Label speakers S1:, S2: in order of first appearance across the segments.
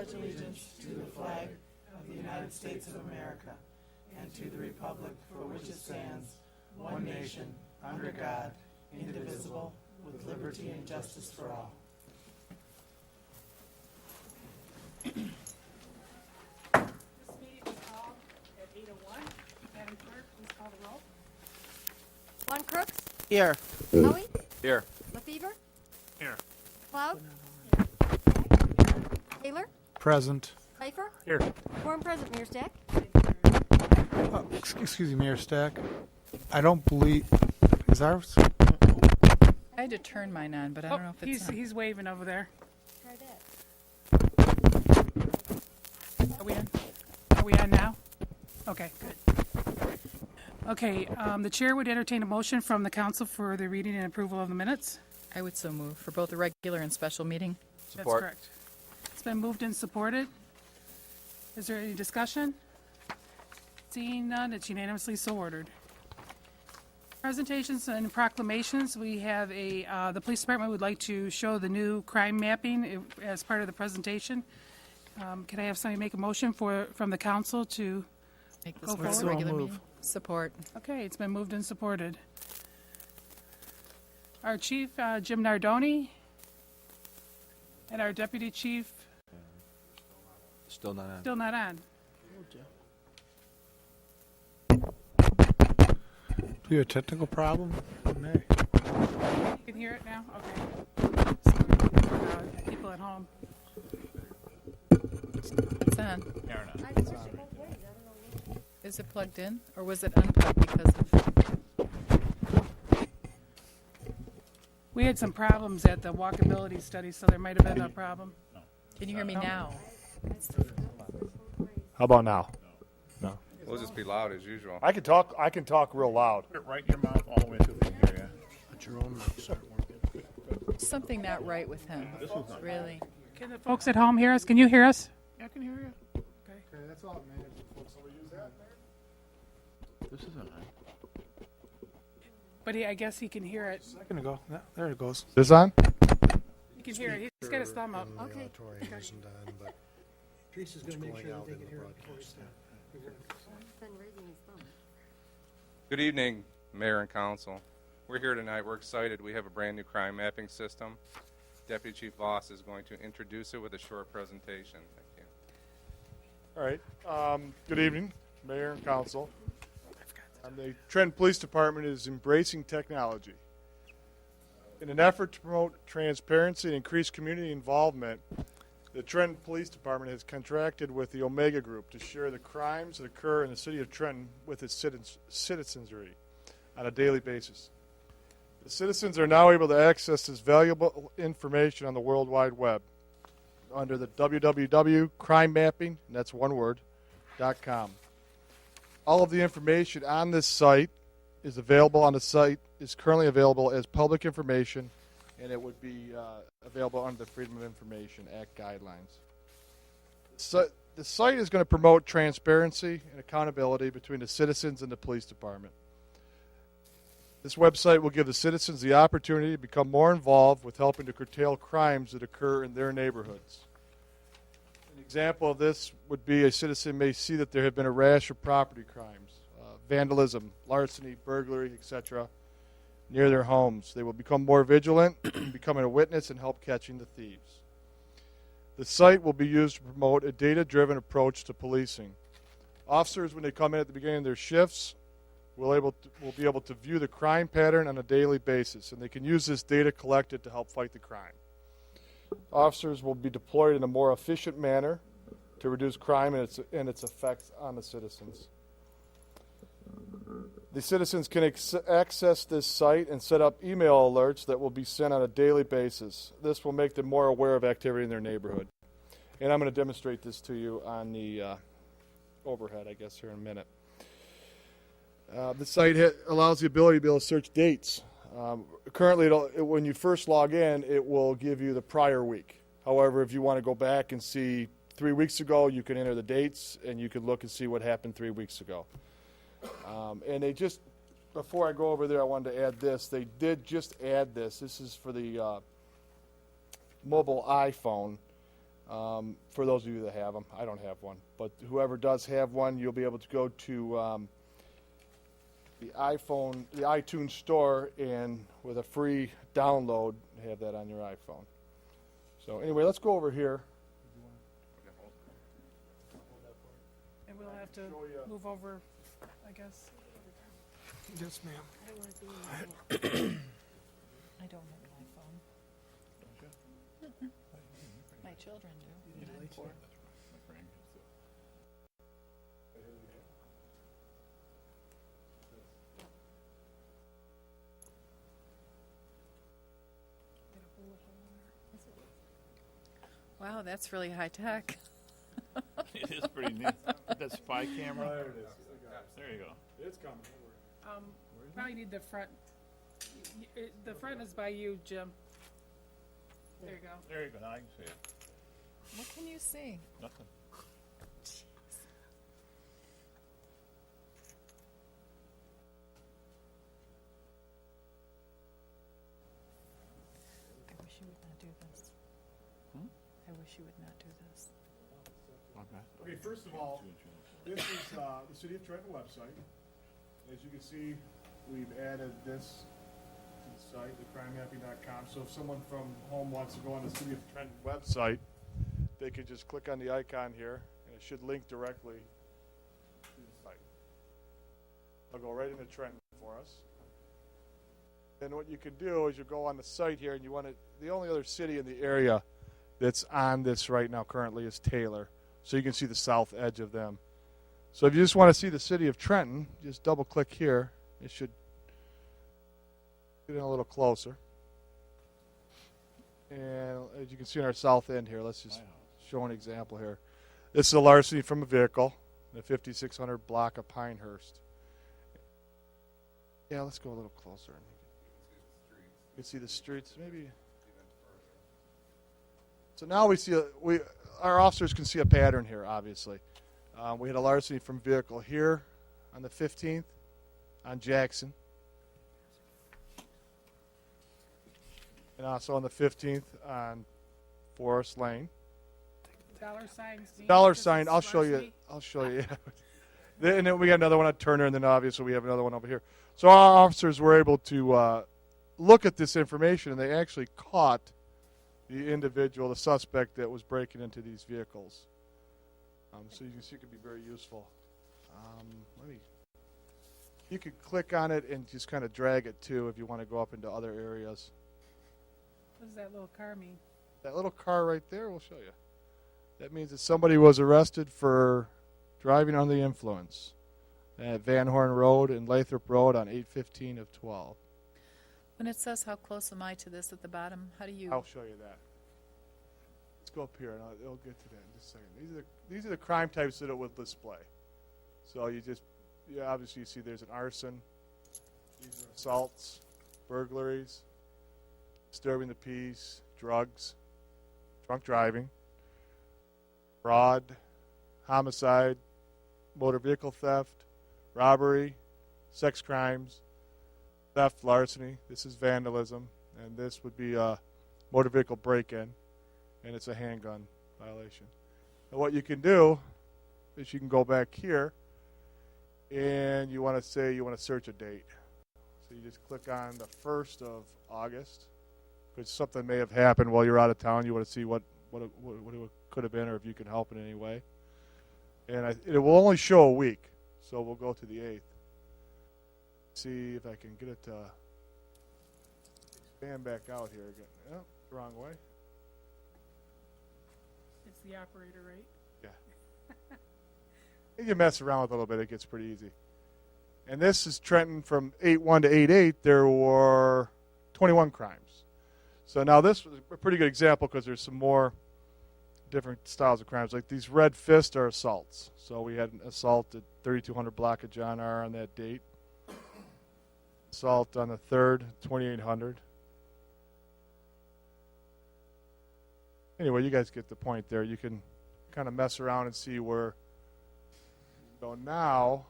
S1: pledge allegiance to the flag of the United States of America and to the republic for which it stands, one nation, under God, indivisible, with liberty and justice for all. This meeting is called at 8:01. Madam Clerk, please call the roll.
S2: Lon Crooks?
S1: Here.
S2: Howie?
S3: Here.
S2: Lefevre?
S3: Here.
S2: Cloud? Taylor?
S4: Present.
S2: Pfeiffer?
S3: Here.
S2: Quorum present, Mayor Stack.
S4: Excuse me, Mayor Stack. I don't believe... Is ours?
S5: I had to turn mine on, but I don't know if it's on.
S1: He's waving over there.
S2: Try that.
S1: Are we on? Are we on now? Okay, good. Okay, the chair would entertain a motion from the council for the reading and approval of the minutes.
S5: I would so move for both the regular and special meeting.
S1: That's correct. It's been moved and supported. Is there any discussion? Seeing none, it's unanimously so ordered. Presentations and proclamations. We have the police department would like to show the new crime mapping as part of the presentation. Can I have somebody make a motion from the council to
S5: Make
S1: Go
S5: this part of the
S1: forward.
S5: regular
S4: So
S5: meeting.
S4: move.
S5: Support.
S1: Okay, it's been moved and supported. Our chief, Jim Nardoni, and our deputy chief,
S3: Still not on.
S1: still not on.
S4: Do we have a technical problem? No.
S1: You can hear it now? Okay. Sorry, people at home.
S5: It's on. Is it plugged in, or was it unplugged because of...
S1: We had some problems at the walkability study, so there might have been a problem.
S5: Can you hear me now?
S6: How about now? No.
S3: We'll just be loud as usual.
S6: I can talk real loud.
S7: Put it right in your mouth all the way through the area.
S4: But your own mic start working.
S5: Something not right with him. Really.
S1: Can the folks at home hear us? Can you hear us?
S7: I can hear you.
S1: Okay.
S4: That's all it matters.
S7: This isn't on.
S1: But I guess he can hear it.
S4: A second ago. Yeah, there it goes.
S6: This on?
S1: He can hear it. He's got his thumb up.
S2: Okay.
S8: Teresa's going to make sure that they can hear it before it's done.
S2: He's been raising his thumb.
S3: Good evening, Mayor and Council. We're here tonight. We're excited. We have a brand new crime mapping system. Deputy Chief Voss is going to introduce it with a short presentation. Thank you.
S6: All right. Good evening, Mayor and Council. The Trenton Police Department is embracing technology. In an effort to promote transparency and increase community involvement, the Trenton Police Department has contracted with the Omega Group to share the crimes that occur in the city of Trenton with its citizenry on a daily basis. The citizens are now able to access this valuable information on the World Wide Web under the www.crimemapping, and that's one word, .com. All of the information on this site is available on the site, is currently available as public information, and it would be available under the Freedom of Information Act guidelines. So, the site is going to promote transparency and accountability between the citizens and the police department. This website will give the citizens the opportunity to become more involved with helping to curtail crimes that occur in their neighborhoods. An example of this would be a citizen may see that there have been a rash of property crimes, vandalism, larceny, burglary, etc., near their homes. They will become more vigilant, becoming a witness and help catching the thieves. The site will be used to promote a data-driven approach to policing. Officers, when they come in at the beginning of their shifts, will be able to view the crime pattern on a daily basis, and they can use this data collected to help fight the crime. Officers will be deployed in a more efficient manner to reduce crime and its effects on the citizens. The citizens can access this site and set up email alerts that will be sent on a daily basis. This will make them more aware of activity in their neighborhood. And I'm going to demonstrate this to you on the overhead, I guess, here in a minute. The site allows the ability to be able to search dates. Currently, when you first log in, it will give you the prior week. However, if you want to go back and see 3 weeks ago, you can enter the dates, and you can look and see what happened 3 weeks ago. And they just, before I go over there, I wanted to add this. They did just add this. This is for the mobile iPhone. For those of you that have them, I don't have one, but whoever does have one, you'll be able to go to the iTunes store, and with a free download, have that on your iPhone. So anyway, let's go over here.
S5: And we'll have to move over, I guess.
S8: Yes, ma'am.
S5: I don't have an iPhone. My children do. and I'm poor. Wow, that's really high tech.
S7: It is pretty neat. That spy camera.
S6: There it is.
S7: There you go.
S6: It's coming.
S5: Probably need the front. The front is by you, Jim. There you go.
S7: There you go. Now I can see it.
S5: What can you see?
S7: Nothing.
S5: I wish you would not do this. I wish you would not do this.
S6: Okay, first of all, this is the City of Trenton website. As you can see, we've added this to the site, thecrimemapping.com. So if someone from home wants to go on the City of Trenton website, they could just click on the icon here, and it should link directly to the site. I'll go right into Trenton for us. And what you can do is you go on the site here, and you want to. The only other city in the area that's on this right now currently is Taylor. So you can see the south edge of them. So if you just want to see the city of Trenton, just double click here. It should get in a little closer. And as you can see on our south end here, let's just show an example here. This is a larceny from a vehicle, the 5600 block of Pinehurst. Yeah, let's go a little closer. You can see the streets, maybe. So now we see our officers can see a pattern here. Obviously, we had a larceny from vehicle here on the 15th on Jackson, and also on the 15th on Forest Lane.
S5: Dollar signs.
S6: Dollar sign. I'll show you. I'll show you. And then we got another one at Turner, and then obviously we have another one over here. So our officers were able to look at this information, and they actually caught the individual, the suspect that was breaking into these vehicles. So you can see it could be very useful. You could click on it and just kind of drag it too if you want to go up into other areas.
S5: What does that little car mean?
S6: That little car right there, we'll show you. That means that somebody was arrested for driving under the influence at Van Horn Road and Lathrop Road on 8/15 of 12.
S5: When it says how close am I to this at the bottom, how do you?
S6: I'll show you that. Let's go up here, and it'll get to that in just a second. These are the crime types that it will display. So obviously you see there's an arson. These are assaults, burglaries, disturbing the peace, drugs, drunk driving, fraud, homicide, motor vehicle theft, robbery, sex crimes, theft, larceny. This is vandalism, and this would be a motor vehicle break-in, and it's a handgun violation. And what you can do is you can go back here, and you want to search a date. So you just click on the 1st of August, because something may have happened while you're out of town. You want to see what it could have been, or if you can help in any way. And it will only show a week, so we'll go to the 8th. See if I can get it to expand back out here again. Oh, the wrong way.
S5: It's the operator, right?
S6: Yeah. If you mess around with it a little bit, it gets pretty easy. And this is Trenton from 8/1 to 8/8. There were 21 crimes. So now this was a pretty good example because there's some more different styles of crimes. Like these red fists are assaults. So we had an assault at 3200 block of John R. on that date. Assault on the 3rd, 2800. Anyway, you guys get the point there. You can kind of mess around and see where. So now,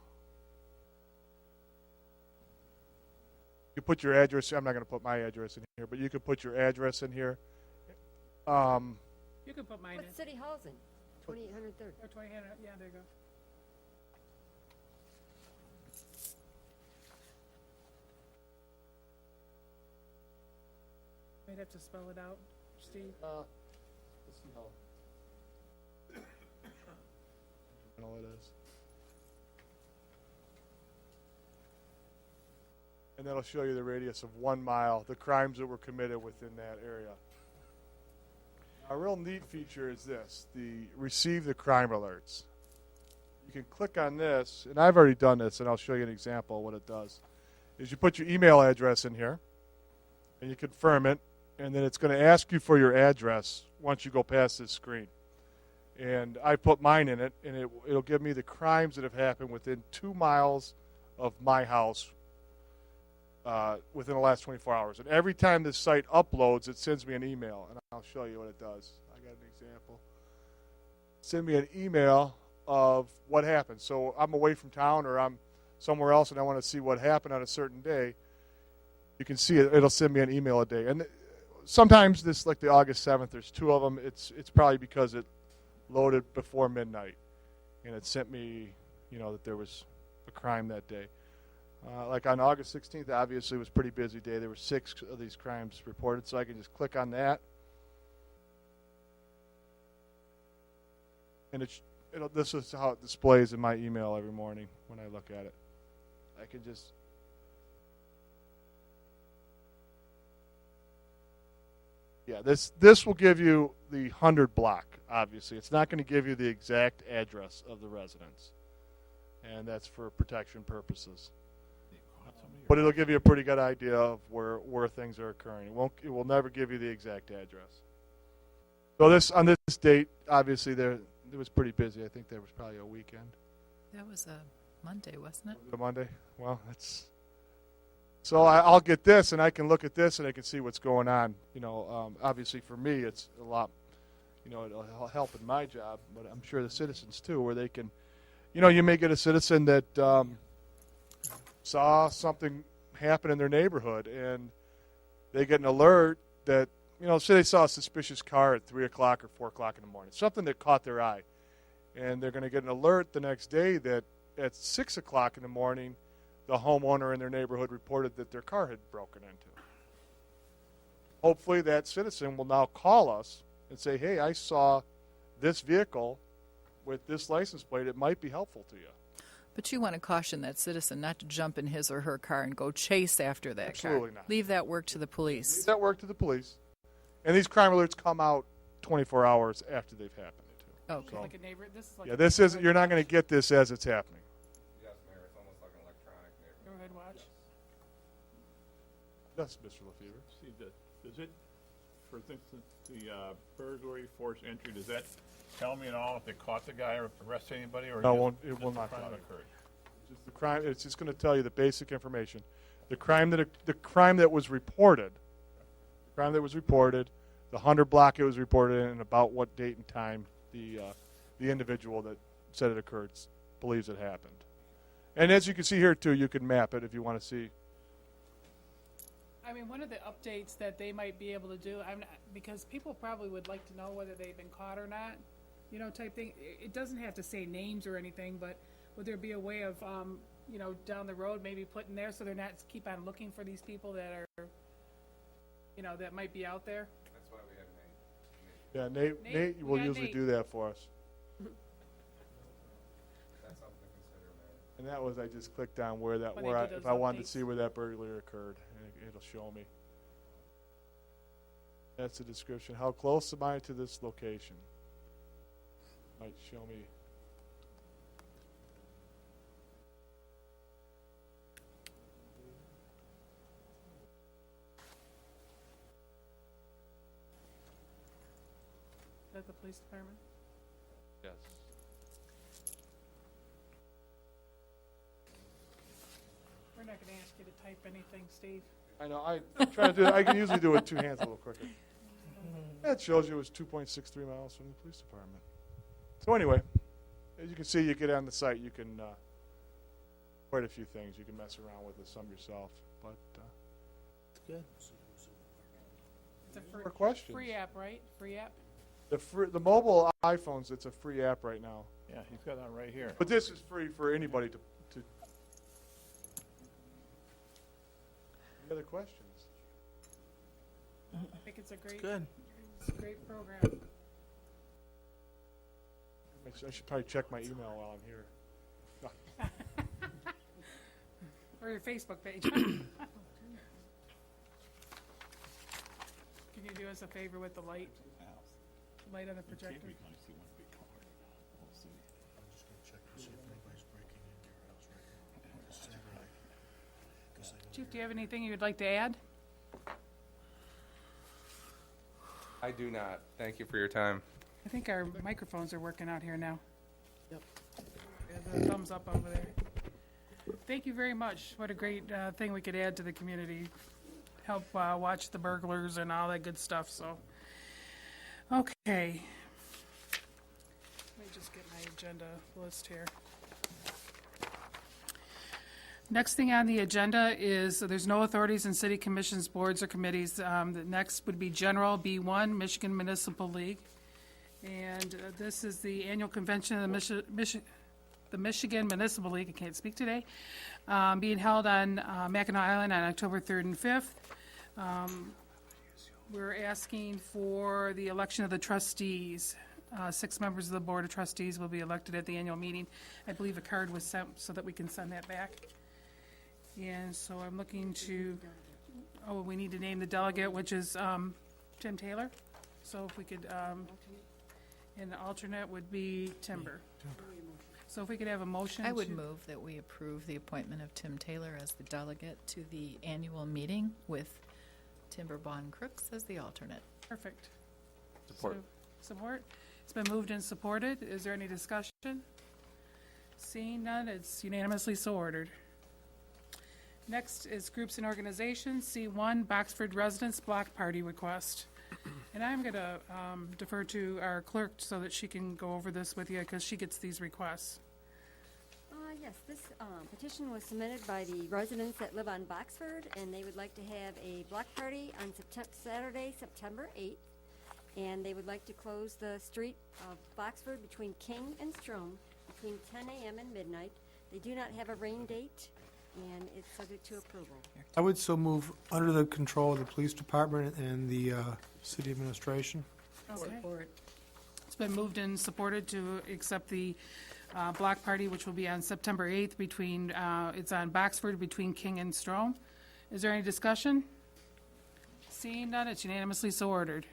S6: you put your address. I'm not going to put my address in here, but you can put your address in here.
S5: You can put mine in.
S2: What city hall's in? 2800 Third.
S5: Or 20, yeah, there you go. Might have to spell it out, Steve.
S6: Let's see how. All it is. And that'll show you the radius of 1 mile, the crimes that were committed within that area. A real neat feature is this, the receive the crime alerts. You can click on this, and I've already done this, and I'll show you an example of what it does. Is you put your email address in here, and you confirm it, and then it's going to ask you for your address once you go past this screen. And I put mine in it, and it'll give me the crimes that have happened within 2 miles of my house within the last 24 hours. And every time this site uploads, it sends me an email, and I'll show you what it does. I got an example. Send me an email of what happened. So I'm away from town or I'm somewhere else and I want to see what happened on a certain day. You can see it. It'll send me an email a day. And sometimes this, like the August 7th, there's 2 of them. It's probably because it loaded before midnight, and it sent me, that there was a crime that day. Like on August 16th, obviously, it was a pretty busy day. There were 6 of these crimes reported, so I can just click on that. And this is how it displays in my email every morning when I look at it. I can just... Yeah, this will give you the 100 block, obviously. It's not going to give you the exact address of the residence. And that's for protection purposes. But it'll give you a pretty good idea of where things are occurring. It will never give you the exact address. So on this date, obviously it was pretty busy. I think there was probably a weekend.
S9: That was a Monday, wasn't it?
S6: A Monday? Well, that's... So I'll get this, and I can look at this, and I can see what's going on. Obviously for me, it's a lot. It'll help in my job, but I'm sure the citizens too, where they can. You may get a citizen that saw something happen in their neighborhood, and they get an alert that say they saw a suspicious car at 3 o'clock or 4 o'clock in the morning, something that caught their eye, and they're going to get an alert the next day that at 6 o'clock in the morning, the homeowner in their neighborhood reported that their car had broken into. Hopefully that citizen will now call us and say, hey, I saw this vehicle with this license plate. It might be helpful to you.
S9: But you want to caution that citizen not to jump in his or her car and go chase after that
S6: Absolutely
S9: car.
S6: not.
S9: Leave that work to the police.
S6: Leave that work to the police. And these crime alerts come out 24 hours after they've happened.
S9: Okay.
S6: So,
S5: Like a neighbor. This is like
S6: yeah, this is. You're not going to get this as it's happening.
S3: Yes, Mayor, it's almost like an electronic neighborhood.
S5: neighborhood watch.
S6: That's Mr. LaFever.
S7: See, does it, for instance, the burglary, forced entry, does that tell me at all if they caught the guy or arrest anybody? Or
S6: No,
S7: just-
S6: it will
S7: just
S6: not
S7: the crime
S6: tell you.
S7: occurred?
S6: Just the crime. It's just going to tell you the basic information. The crime that was reported. The crime that was reported. The 100 block it was reported in, and about what date and time the individual that said it occurred believes it happened. And as you can see here too, you can map it if you want to see.
S5: I mean, one of the updates that they might be able to do, because people probably would like to know whether they've been caught or not, type thing. It doesn't have to say names or anything, but would there be a way of, down the road maybe putting there so they're not keep on looking for these people that are, that might be out there?
S3: That's why we have Nate.
S6: Yeah, Nate will
S5: we got
S6: usually
S5: Nate.
S6: do that for us.
S3: That's something to consider, Mayor.
S6: And that was I just clicked on where that
S5: When they do
S6: if
S5: those
S6: I wanted to
S5: updates.
S6: see where that burglary occurred, and it'll show me. That's the description. How close am I to this location? Might show me.
S5: Is that the police department?
S6: Yes.
S5: We're not going to ask you to type anything, Steve.
S6: I know. I'm trying to do it. I can usually do it with 2 hands a little quicker. That shows you it was 2.63 miles from the police department. So anyway, as you can see, you get on the site, you can quite a few things. You can mess around with some yourself. But
S1: Good.
S5: It's a
S6: more questions?
S5: free app, right? Free app?
S6: The mobile iPhones, it's a free app right now.
S7: Yeah, he's got that right here.
S6: But this is free for anybody to. Any other questions?
S5: I think it's a great,
S1: Good.
S5: it's a great program.
S6: I should probably check my email while I'm here.
S5: Or your Facebook page. Can you do us a favor with the light? Light on the projector? Chief, do you have anything you would like to add?
S3: I do not. Thank you for your time.
S5: I think our microphones are working out here now. Yep. The thumbs up over there. Thank you very much. What a great thing we could add to the community. Help watch the burglars and all that good stuff, so. Okay. Let me just get my agenda list here. Next thing on the agenda is, there's no authorities in city commissions, boards, or committees. The next would be General B1, Michigan Municipal League. And this is the annual convention of the Michigan Municipal League, I can't speak today, being held on Mackinac Island on October 3rd and 5th. We're asking for the election of the trustees. 6 members of the Board of Trustees will be elected at the annual meeting. I believe a card was sent so that we can send that back. And so I'm looking to, we need to name the delegate, which is Tim Taylor. So if we could, and the alternate would be Timber. So if we could have a motion.
S9: I would move that we approve the appointment of Tim Taylor as the delegate to the annual meeting with Timber Bond Crooks as the alternate.
S5: Perfect.
S3: Support.
S5: Support. It's been moved and supported. Is there any discussion? Seeing none, it's unanimously so ordered. Next is groups and organizations. C1, Boxford Residents Block Party Request. And I'm going to defer to our clerk so that she can go over this with you because she gets these requests.
S2: Yes, this petition was submitted by the residents that live on Boxford, and they would like to have a block party on Saturday, September 8th. And they would like to close the street of Boxford between King and Strom between 10 a.m. and midnight. They do not have a rain date, and it's subject to approval.
S4: I would so move under the control of the police department and the city administration.
S5: Okay. It's been moved and supported to accept the block party, which will be on September 8th between, it's on Boxford between King and Strom. Is there any discussion? Seeing none, it's unanimously so ordered.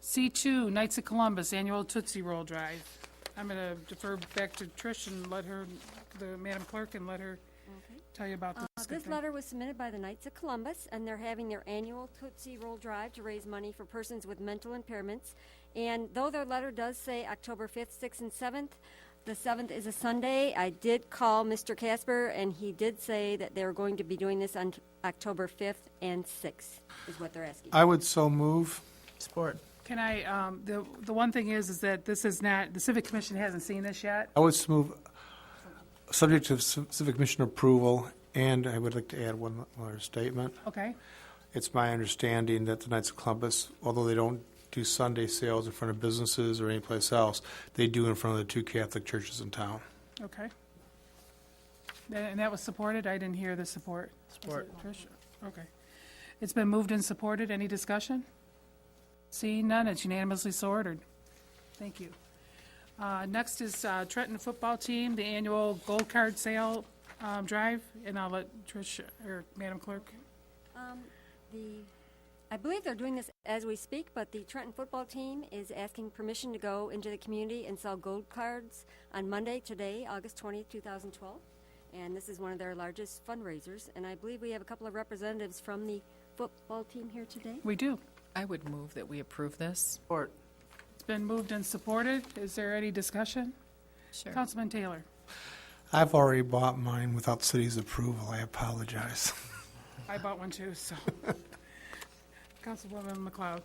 S5: C2, Knights of Columbus Annual Tootsie Roll Drive. I'm going to defer back to Trish and let her, the Madam Clerk, and let her tell you about this.
S2: This letter was submitted by the Knights of Columbus, and they're having their annual Tootsie Roll Drive to raise money for persons with mental impairments. And though their letter does say October 5th, 6th, and 7th, the 7th is a Sunday. I did call Mr. Casper, and he did say that they were going to be doing this on October 5th and 6th, is what they're asking.
S4: I would so move.
S1: Support.
S5: Can I, the one thing is that this is not, the Civic Commission hasn't seen this yet.
S4: I would so move, subject to Civic Commission approval, and I would like to add one more statement.
S5: Okay.
S4: It's my understanding that the Knights of Columbus, although they don't do Sunday sales in front of businesses or anyplace else, they do in front of the 2 Catholic churches in town.
S5: Okay. And that was supported? I didn't hear the support.
S1: Support.
S5: Trish? Okay. It's been moved and supported. Any discussion? Seeing none, it's unanimously so ordered. Thank you. Next is Trenton football team, the annual gold card sale drive, and I'll let Trish, or Madam Clerk.
S2: I believe they're doing this as we speak, but the Trenton football team is asking permission to go into the community and sell gold cards on Monday, today, August 20th, 2012. And this is one of their largest fundraisers. And I believe we have a couple of representatives from the football team here today.
S5: We do.
S9: I would move that we approve this.
S1: Support.
S5: It's been moved and supported. Is there any discussion?
S9: Sure.
S5: Councilman Taylor.
S4: I've already bought mine without city's approval. I apologize.
S5: I bought one too, so. Councilwoman McLeod.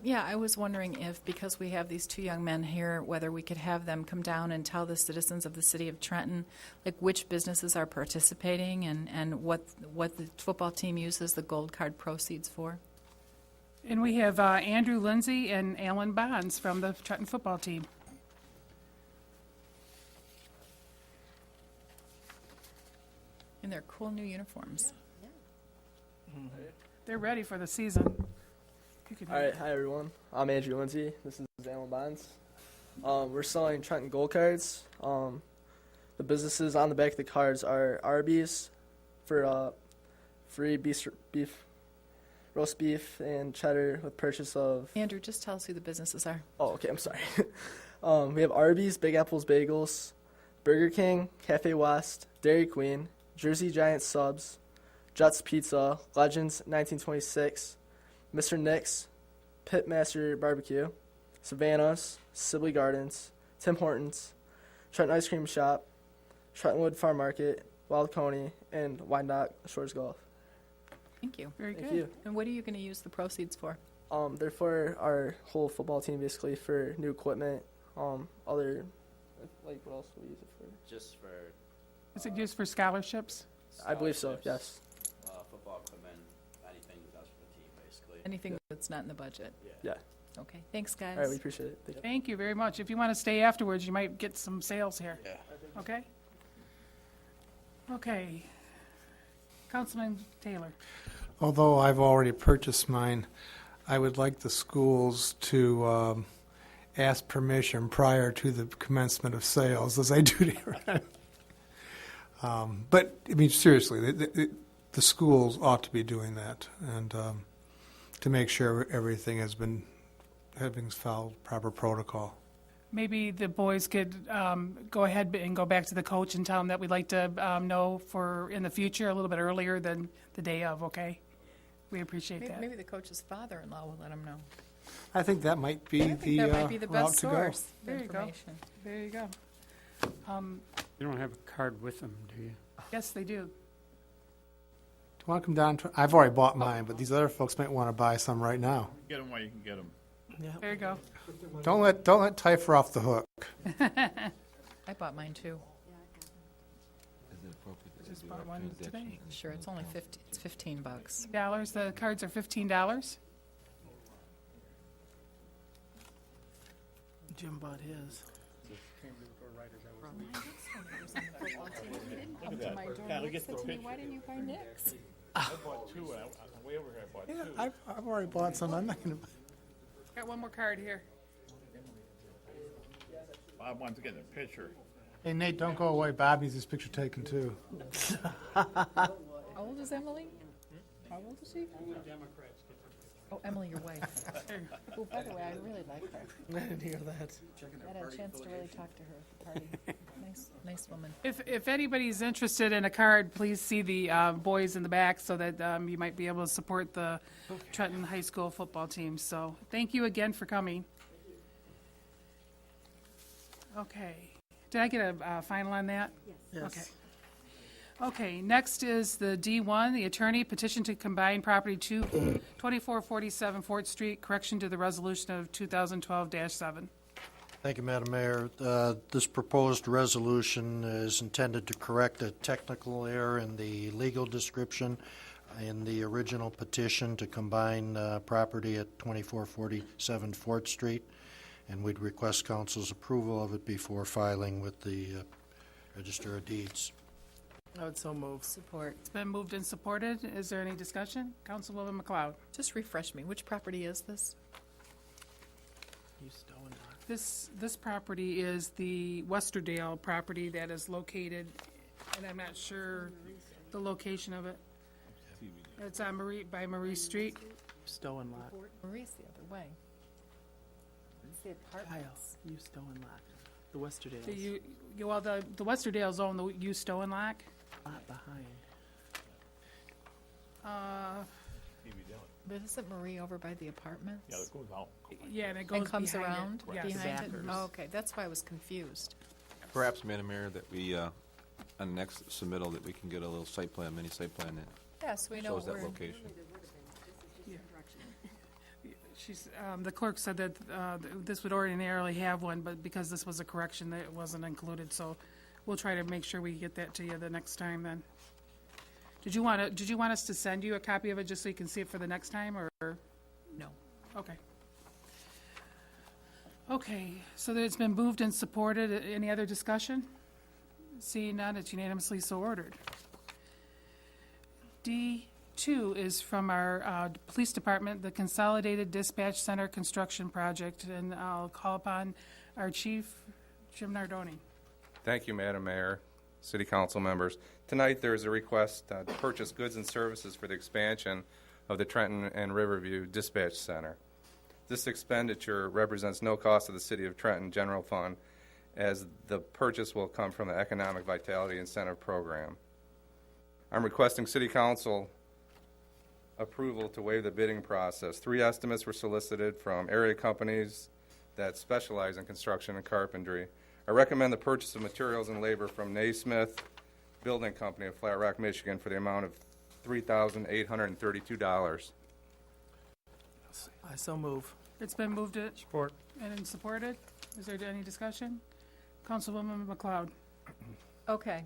S9: Yeah, I was wondering if, because we have these 2 young men here, whether we could have them come down and tell the citizens of the city of Trenton, like which businesses are participating and what the football team uses the gold card proceeds for.
S5: And we have Andrew Lindsay and Alan Bonds from the Trenton football team.
S9: In their cool new uniforms.
S5: They're ready for the season. You can
S10: All right, hi everyone. I'm Andrew Lindsay. This is Alan Bonds. We're selling Trenton Gold cards. The businesses on the back of the cards are Arby's for free roast beef and cheddar with purchase of.
S9: Andrew, just tell us who the businesses are.
S10: Oh, okay. I'm sorry. We have Arby's, Big Apple's Bagels, Burger King, Cafe West, Dairy Queen, Jersey Giants Subs, Jets Pizza, Legends 1926, Mr. Nick's, Pitmaster Barbecue, Savannah's, Sibley Gardens, Tim Hortons, Trenton Ice Cream Shop, Trentonwood Farm Market, Wild Coney, and Wyandotte Shores Golf.
S9: Thank you.
S5: Very
S10: Thank
S5: good.
S10: you.
S9: And what are you going to use the proceeds for?
S10: They're for our whole football team, basically, for new equipment, other, like, what else do we use it for?
S11: Just for
S5: Is it used for scholarships?
S10: I believe so,
S11: scholarships,
S10: yes.
S11: football equipment, anything that's for the team, basically.
S9: Anything that's not in the budget?
S10: Yeah.
S9: Okay, thanks, guys.
S10: All right, we appreciate it. Thank you.
S5: Thank you very much. If you want to stay afterwards, you might get some sales here.
S11: Yeah.
S5: Okay? Okay. Councilman Taylor.
S4: Although I've already purchased mine, I would like the schools to ask permission prior to the commencement of sales, as I do to but, I mean, seriously, the schools ought to be doing that, and to make sure everything's followed proper protocol.
S5: Maybe the boys could go ahead and go back to the coach and tell him that we'd like to know for in the future a little bit earlier than the day of, okay? We appreciate that.
S9: Maybe the coach's father-in-law will let him know.
S4: I think that might be
S9: I think that might be the
S4: route
S9: best
S4: to go.
S9: source of
S5: There you go.
S9: information.
S5: There you go.
S8: You don't have a card with them, do you?
S5: Yes, they do.
S4: Do you want to come down? I've already bought mine, but these other folks might want to buy some right now.
S7: Get them while you can get them.
S5: There you go.
S4: Don't let Typher off the hook.
S9: I bought mine too.
S5: Just bought one today.
S9: Sure, it's only it's $15.
S5: $15. The cards are $15.
S1: Jim bought his.
S9: Why didn't you buy Nick's?
S7: I bought two, and I'm way over here, I bought two.
S4: I've already bought some. I'm not going to.
S5: Got one more card here.
S7: Bob wants to get a picture.
S4: Hey, Nate, don't go away. Bob needs his picture taken, too.
S9: How old is Emily? How old is she? Oh, Emily, your wife. Oh, by the way, I really like her.
S1: I didn't hear that.
S9: I had a chance to really talk to her at the party. Nice woman.
S5: If anybody's interested in a card, please see the boys in the back so that you might be able to support the Trenton High School football team. So thank you again for coming. Okay. Did I get a final on that?
S1: Yes.
S5: Okay. Okay, next is the D1, the attorney petition to combine property 2447 Fort Street, correction to the resolution of 2012-7.
S12: Thank you, Madam Mayor. This proposed resolution is intended to correct a technical error in the legal description in the original petition to combine property at 2447 Fort Street, and we'd request council's approval of it before filing with the Register of Deeds.
S1: I would so move.
S9: Support.
S5: It's been moved and supported. Is there any discussion? Councilwoman McLeod.
S9: Just refresh me. Which property is this?
S1: You stole it.
S5: This property is the Westerdale property that is located, and I'm not sure the location of it. It's on by Marie Street.
S1: Stolen lot.
S9: Marie's the other way. It's the
S1: Kyle,
S9: apartments.
S1: you stolen lot. The Westerdales.
S5: The Westerdales own the U Stowen Lock.
S1: Lot behind.
S9: But isn't Marie over by the apartments?
S7: Yeah, it goes out.
S5: Yeah, and it goes
S9: And comes
S5: behind it.
S9: around
S5: Yes.
S9: behind it?
S1: Backers.
S9: Oh, okay, that's why I was confused.
S13: Perhaps, Madam Mayor, that we, on the next submittal, that we can get a little site plan, mini site plan that
S9: Yes, we know
S13: shows that
S9: we're,
S13: location.
S5: The clerk said that this would ordinarily have one, but because this was a correction, that it wasn't included. So we'll try to make sure we get that to you the next time. Then, did you want us to send you a copy of it just so you can see it for the next time, or
S9: no.
S5: Okay. Okay, so it's been moved and supported. Any other discussion? Seeing none, it's unanimously so ordered. D2 is from our police department, the Consolidated Dispatch Center Construction Project, and I'll call upon our chief, Jim Nardoni.
S3: Thank you, Madam Mayor, City Council members. Tonight, there is a request to purchase goods and services for the expansion of the Trenton and Riverview Dispatch Center. This expenditure represents no cost to the City of Trenton General Fund, as the purchase will come from the Economic Vitality Incentive Program. I'm requesting City Council approval to waive the bidding process. 3 estimates were solicited from area companies that specialize in construction and carpentry. I recommend the purchase of materials and labor from Naismith Building Company of Flat Rock, Michigan for the amount of $3,832.
S1: I so move.
S5: It's been moved
S8: Support.
S5: and supported. Is there any discussion? Councilwoman McLeod.
S9: Okay.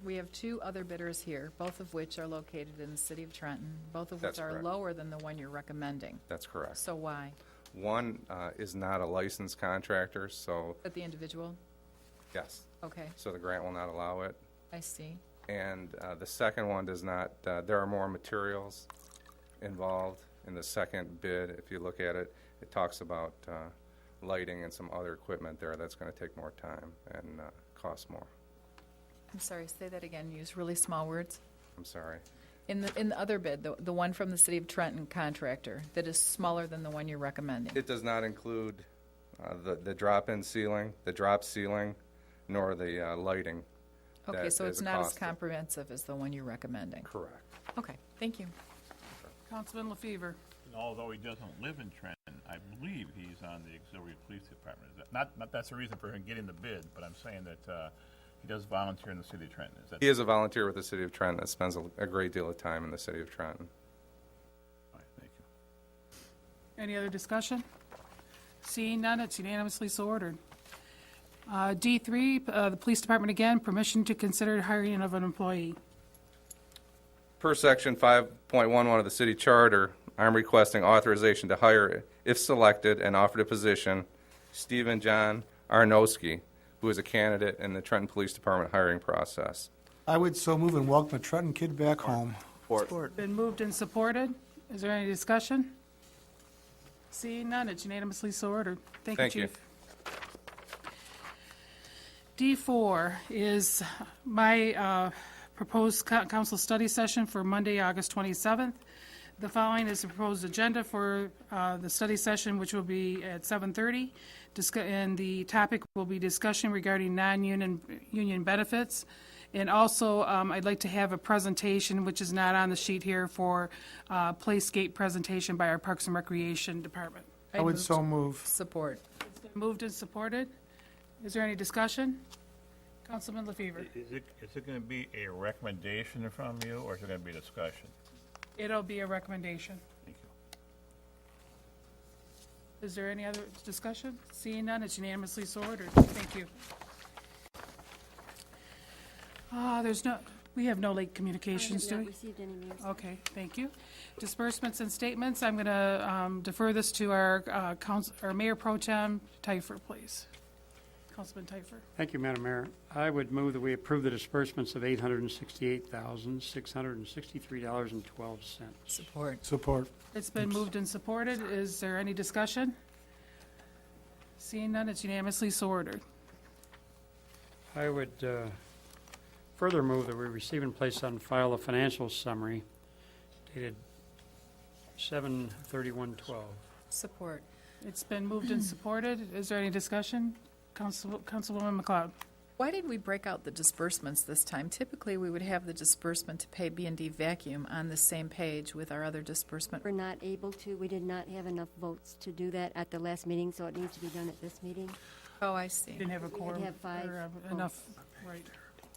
S9: We have 2 other bidders here, both of which are located in the city of Trenton, both of which
S3: That's
S9: are
S3: correct.
S9: lower than the one you're recommending.
S3: That's correct.
S9: So why?
S3: One is not a licensed contractor, so
S9: But the individual?
S3: yes,
S9: Okay,
S3: so the grant will not allow it.
S9: I see.
S3: And the second one does not, there are more materials involved in the second bid. If you look at it, it talks about lighting and some other equipment there that's going to take more time and cost more.
S9: I'm sorry, say that again. Use really small words.
S3: I'm sorry.
S9: In the other bid, the one from the city of Trenton contractor that is smaller than the one you're recommending.
S3: It does not include the drop-in ceiling, the drop ceiling, nor the lighting.
S9: Okay,
S3: That
S9: so
S3: is
S9: it's
S3: a
S9: not as
S3: cost.
S9: comprehensive as the one you're recommending.
S3: Correct.
S9: Okay, thank you.
S5: Councilman LaFever.
S7: And although he doesn't live in Trenton, I believe he's on the auxiliary police department. Is that, not that's the reason for him getting the bid, but I'm saying that he does volunteer in the city of Trenton. Is that
S3: He is a volunteer with the City of Trenton that spends a great deal of time in the City of Trenton.
S7: All right, thank you.
S5: Any other discussion? Seeing none, it's unanimously so ordered. D3, the police department again, permission to consider hiring of an employee.
S3: Per section 5.11 of the city charter, I'm requesting authorization to hire, if selected and offered a position, Stephen John Arnowski, who is a candidate in the Trenton Police Department hiring process.
S4: I would so move and welcome a Trenton kid back home.
S1: Support.
S5: Been moved and supported. Is there any discussion? Seeing none, it's unanimously so ordered. Thank you,
S3: Thank you.
S5: Chief. D4 is my proposed council study session for Monday, August 27th. The following is the proposed agenda for the study session, which will be at 7:30. And the topic will be discussion regarding non-union benefits. And also, I'd like to have a presentation, which is not on the sheet here, for Playscape presentation by our Parks and Recreation Department.
S4: I would so move.
S9: Support.
S5: It's been moved and supported. Is there any discussion? Councilman LaFever.
S7: Is it going to be a recommendation from you, or is it going to be a discussion?
S5: It'll be a recommendation.
S7: Thank you.
S5: Is there any other discussion? Seeing none, it's unanimously so ordered. Thank you. We have no late communications, do
S2: I
S5: we?
S2: have not received any news.
S5: Okay, thank you. Disbursements and statements, I'm going to defer this to our Mayor Pro Tem Teifer, please. Councilman Teifer.
S8: Thank you, Madam Mayor. I would move that we approve the disbursements of $868,663.12.
S9: Support.
S4: Support.
S5: It's been moved and supported. Is there any discussion? Seeing none, it's unanimously so ordered.
S8: I would further move that we receive and place on file a financial summary dated 7/31/12.
S9: Support.
S5: It's been moved and supported. Is there any discussion? Councilwoman McLeod.
S9: Why did we break out the disbursements this time? Typically, we would have the disbursement to pay B&D Vacuum on the same page with our other disbursement.
S2: We're not able to, we did not have enough votes to do that at the last meeting, so it needs to be done at this meeting.
S9: Oh, I see.
S5: Didn't have a
S2: We could
S5: quorum
S2: have 5
S5: or enough, right.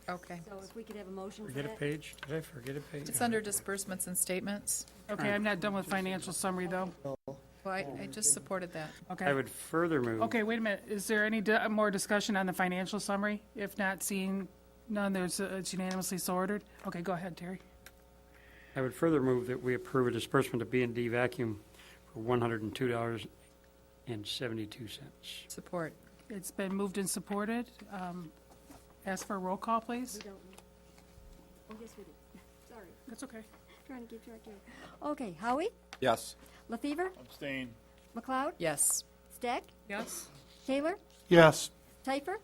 S9: Okay.
S2: So if we could have a motion for
S8: Forget a
S2: that?
S8: page? Did I forget a page?
S9: It's under disbursements and statements.
S5: Okay, I'm not done with financial summary, though.
S9: Well, I just supported that.
S8: I
S5: Okay.
S8: would further move.
S5: Okay, wait a minute. Is there any more discussion on the financial summary? If not, seeing none, it's unanimously so ordered. Okay, go ahead, Terry.
S8: I would further move that we approve a disbursement to B&D Vacuum for for $102.72.
S9: Support.
S5: It's been moved and supported. Ask for a roll call, please.
S2: We don't. Oh, yes, we do. Sorry,
S5: That's okay.
S2: trying to keep track here. Okay, Howie,
S13: Yes.
S2: LaFever,
S7: Abstain.
S2: McLeod,
S9: Yes.
S2: Stack,
S5: Yes?
S2: Taylor,
S4: Yes.
S2: Typer,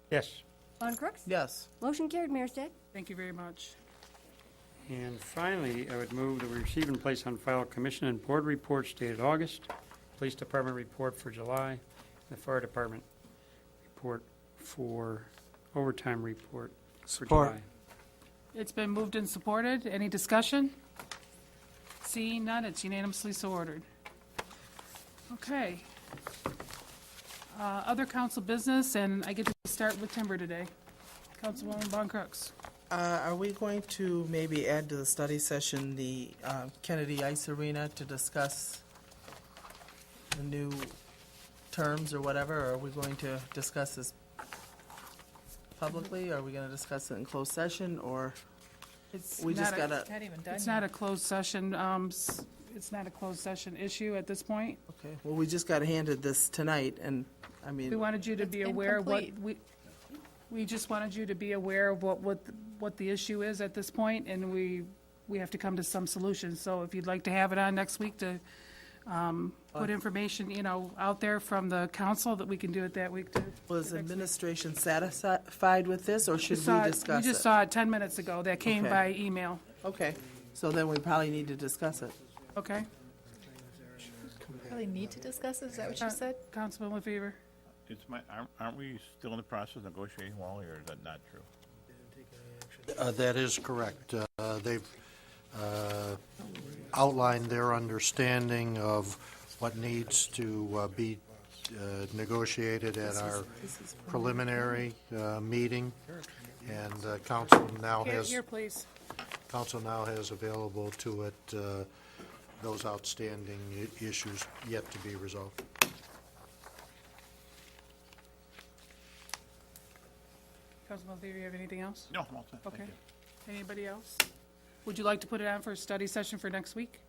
S8: Yes.
S2: Von Crooks.
S1: Yes.
S2: Motion carried, Mayor Stack.
S5: Thank you very much.
S8: And finally, I would move that we receive and place on file commission and board reports dated August, police department report for July, and the fire department report for overtime report for
S4: Support.
S8: July.
S5: It's been moved and supported. Any discussion? Seeing none, it's unanimously so ordered. Okay. Other council business, and I get to start with timber today. Councilwoman Von Crooks.
S1: Are we going to maybe add to the study session the Kennedy Ice Arena to discuss the new terms or whatever? Or are we going to discuss this publicly? Are we going to discuss it in closed session, or
S5: It's
S1: we just
S5: not a-
S1: gotta?
S9: Not even done
S5: It's not a closed session, it's not a closed session issue at this point.
S1: Okay, well, we just got handed this tonight, and I
S5: We
S1: mean,
S5: wanted you to
S9: It's
S5: be aware of what,
S9: incomplete.
S5: we just wanted you to be aware of what the issue is at this point, and we have to come to some solution. So if you'd like to have it on next week to put information, out there from the council, that we can do it that week too.
S1: was administration satisfied with this, or should we
S5: We
S1: discuss
S5: just
S1: it?
S5: saw it 10 minutes ago. That came
S1: Okay.
S5: by email.
S1: Okay, so then we probably need to discuss it.
S5: Okay?
S9: Really need to discuss it? Is that what you said?
S5: Councilman LaFever?
S7: Aren't we still in the process of negotiating, Wally, or is that not true?
S12: That is correct. They've outlined their understanding of what needs to be negotiated at our preliminary meeting, and council now has
S5: Here, please.
S12: available to it those outstanding issues yet to be resolved.
S5: Councilman LaFever, you have anything else?
S7: No, I'm all set. Thank
S5: Okay.
S7: you.
S5: Anybody else? Would you like to put it on for a study session for next week?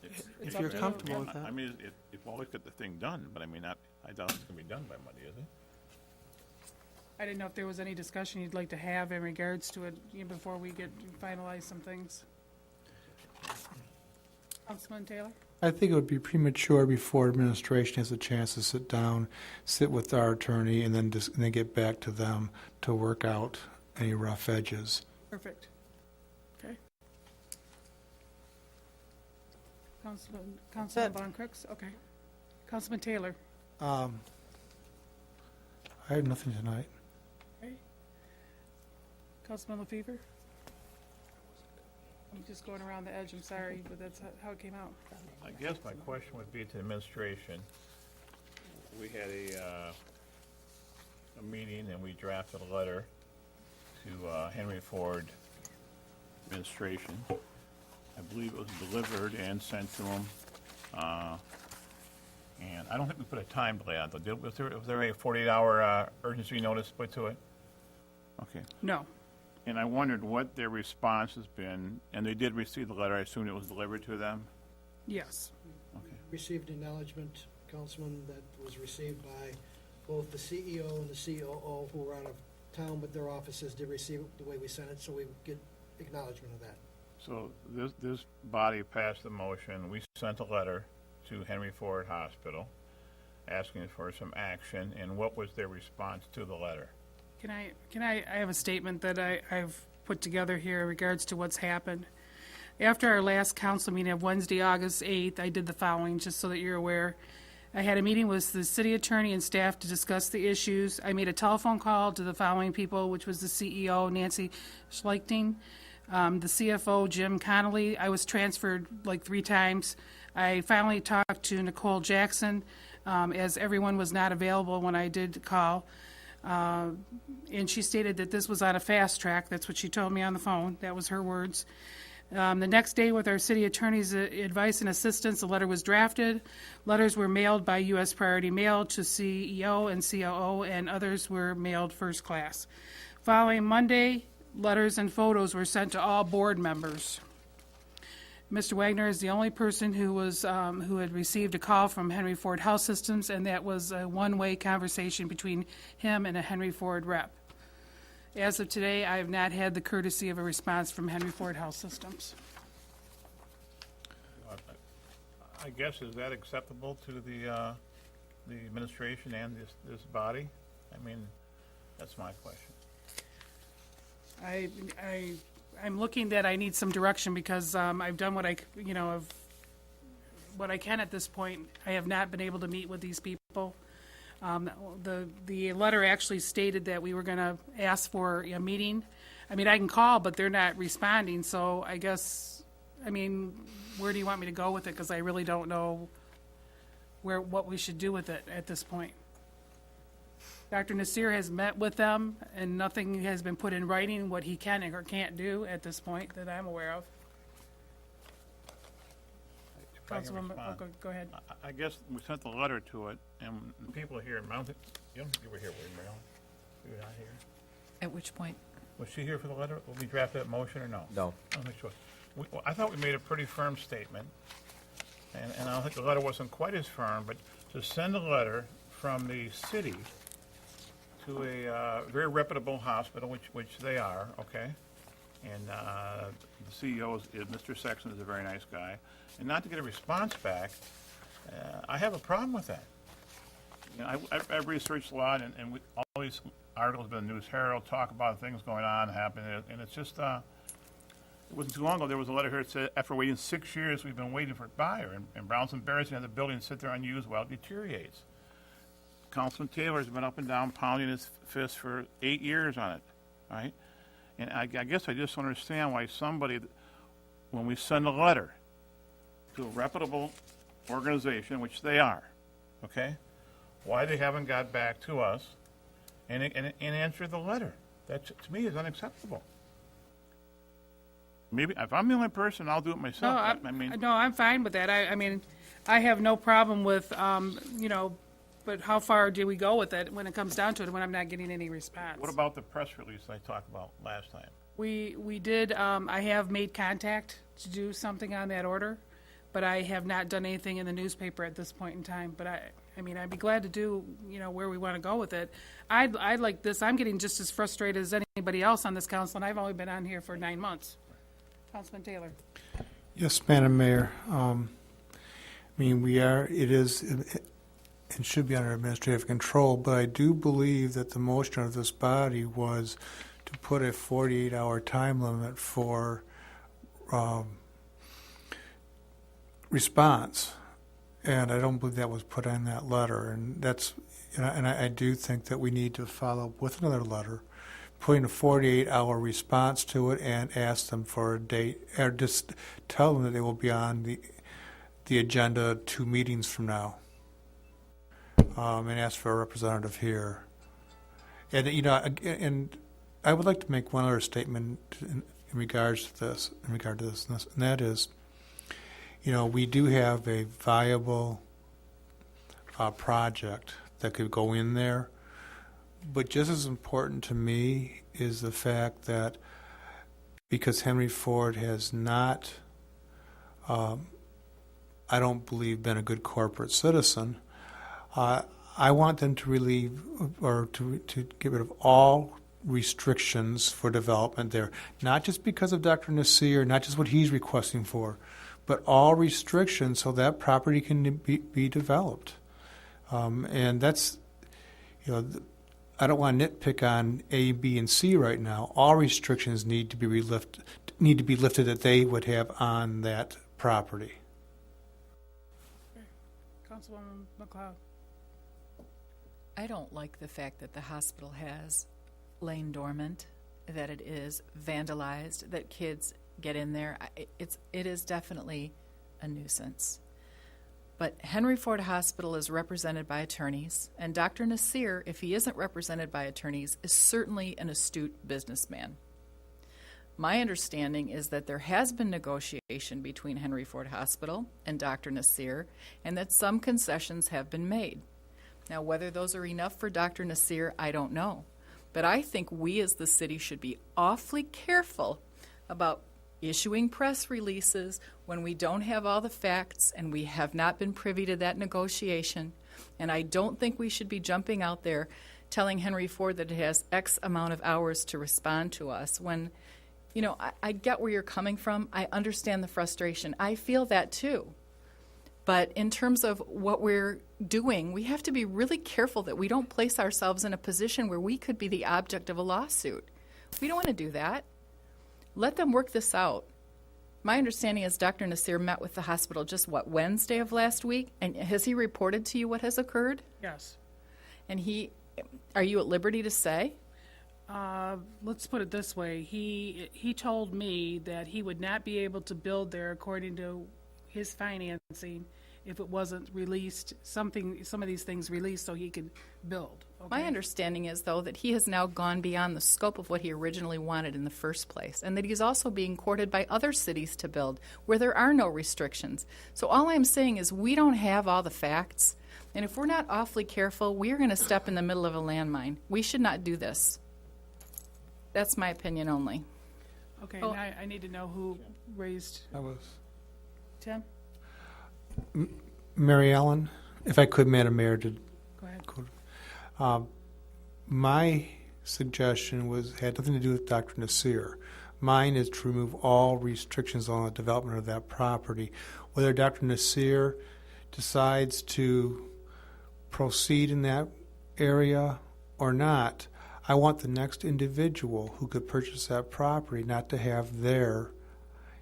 S5: It's
S1: If
S5: up
S1: you're
S5: to you.
S1: comfortable with that.
S7: I mean, if Wally's got the thing done, but I mean, I doubt it's gonna be done by Monday, is it?
S5: I didn't know if there was any discussion you'd like to have in regards to it, before we finalize some things. Councilman Taylor?
S4: I think it would be premature before administration has a chance to sit down, sit with our attorney, and then get back to them to work out any rough edges.
S5: Perfect. Okay. Councilman Von Crooks? Okay. Councilman Taylor?
S4: I have nothing tonight.
S5: Okay. Councilman LaFever? I'm just going around the edge, I'm sorry, but that's how it came out.
S7: I guess my question would be to the administration. We had a meeting and we drafted a letter to Henry Ford administration. I believe it was delivered and sent to them. And I don't think we put a time delay on it. Was there a 48-hour urgency notice put to it? Okay.
S5: No.
S7: And I wondered what their response has been, and they did receive the letter. I assume it was delivered to them?
S5: Yes.
S7: Okay.
S14: Received acknowledgement, Councilman, that was received by both the CEO and the COO, who were out of town, but their offices did receive it the way we sent it, so we get acknowledgement of that.
S7: So this body passed the motion. We sent a letter to Henry Ford Hospital asking for some action, and what was their response to the letter?
S5: I have a statement that I've put together here in regards to what's happened. After our last council meeting of Wednesday, August 8th, I did the following, just so that you're aware. I had a meeting with the city attorney and staff to discuss the issues. I made a telephone call to the following people, which was the CEO, Nancy Schleichting, the CFO, Jim Connolly. I was transferred like 3 times. I finally talked to Nicole Jackson, as everyone was not available when I did call. And she stated that this was on a fast track. That's what she told me on the phone. That was her words. The next day, with our city attorney's advice and assistance, a letter was drafted. Letters were mailed by U.S. Priority Mail to CEO and COO, and others were mailed first class. Following Monday, letters and photos were sent to all board members. Mr. Wagner is the only person who was who had received a call from Henry Ford Health Systems, and that was a one-way conversation between him and a Henry Ford rep. As of today, I have not had the courtesy of a response from Henry Ford Health Systems.
S7: I guess, is that acceptable to the administration and this body? I mean, that's my question.
S5: I'm looking that I need some direction because I've done what what I can at this point. I have not been able to meet with these people. The letter actually stated that we were going to ask for a meeting. I mean, I can call, but they're not responding. So I guess, where do you want me to go with it? Because I really don't know what we should do with it at this point. Dr. Nasir has met with them, and nothing has been put in writing what he can or can't do at this point that I'm aware of.
S7: If I can
S5: Councilwoman,
S7: respond.
S5: go ahead.
S7: I guess we sent the letter to it, and the people here, I don't think you were here, were you, Marilyn? You were not here.
S9: At which point?
S7: Was she here for the letter? Will we draft that motion or no?
S13: No.
S7: I don't think she was. I thought we made a pretty firm statement, and I don't think the letter wasn't quite as firm, but to send a letter from the city to a very reputable hospital, which they are, okay? And the CEO is Mr. Sexton is a very nice guy. And not to get a response back, I have a problem with that. You know, I've researched a lot, and all these articles in the News Herald talk about things going on, happening, and it's just, it wasn't too long ago, there was a letter here that said, after waiting 6 years, we've been waiting for a buyer, and Brown's embarrassing to have the building sit there unused while it deteriorates. Councilman Taylor's been up and down pounding his fist for 8 years on it, right? And I guess I just don't understand why somebody, when we send a letter to a reputable organization, which they are, okay, why they haven't got back to us and answered the letter. That, to me, is unacceptable. Maybe if I'm the only person, I'll do it myself.
S5: No, I'm fine with that. I have no problem with, but how far do we go with it when it comes down to it when I'm not getting any response?
S7: What about the press release I talked about last time?
S5: We did, I have made contact to do something on that order, but I have not done anything in the newspaper at this point in time. But I'd be glad to do, where we want to go with it. I'd like this. I'm getting just as frustrated as anybody else on this council, and I've only been on here for 9 months. Councilman Taylor.
S4: Yes, Madam Mayor. It should be under administrative control, but I do believe that the motion of this body was to put a 48-hour time limit for response, and I don't believe that was put in that letter. And I do think that we need to follow up with another letter, putting a 48-hour response to it, and ask them for a date, or just tell them that they will be on the agenda 2 meetings from now. And ask for a representative here. And and I would like to make one other statement in regard to this, and that is, we do have a viable project that could go in there, but just as important to me is the fact that because Henry Ford has not, I don't believe, been a good corporate citizen, I want them to relieve or to get rid of all restrictions for development there, not just because of Dr. Nasir, not just what he's requesting for, but all restrictions so that property can be developed. And that's, I don't want to nitpick on A, B, and C right now. All restrictions need to be lifted that they would have on that property.
S5: Councilwoman McLeod.
S9: I don't like the fact that the hospital has lain dormant, that it is vandalized, that kids get in there. It is definitely a nuisance. But Henry Ford Hospital is represented by attorneys, and Dr. Nasir, if he isn't represented by attorneys, is certainly an astute businessman. My understanding is that there has been negotiation between Henry Ford Hospital and Dr. Nasir, and that some concessions have been made. Now, whether those are enough for Dr. Nasir, I don't know. But I think we as the city should be awfully careful about issuing press releases when we don't have all the facts and we have not been privy to that negotiation. And I don't think we should be jumping out there telling Henry Ford that it has X amount of hours to respond to us when, you know, I get where you're coming from. I understand the frustration. I feel that too. But in terms of what we're doing, we have to be really careful that we don't place ourselves in a position where we could be the object of a lawsuit. We don't want to do that. Let them work this out. My understanding is Dr. Nasir met with the hospital just, Wednesday of last week? And has he reported to you what has occurred?
S5: Yes.
S9: And are you at liberty to say?
S5: Let's put it this way. He told me that he would not be able to build there according to his financing if it wasn't released, some of these things released so he could build. Okay?
S9: My understanding is, though, that he has now gone beyond the scope of what he originally wanted in the first place, and that he's also being courted by other cities to build where there are no restrictions. So all I'm saying is we don't have all the facts, and if we're not awfully careful, we're going to step in the middle of a landmine. We should not do this. That's my opinion only.
S5: Okay,
S9: Oh.
S5: now I need to know who raised.
S4: I was.
S5: Tim?
S4: Mary Ellen, if I could, Madam Mayor,
S5: Go ahead.
S4: my suggestion had nothing to do with Dr. Nasir. Mine is to remove all restrictions on the development of that property. Whether Dr. Nasir decides to proceed in that area or not, I want the next individual who could purchase that property not to have their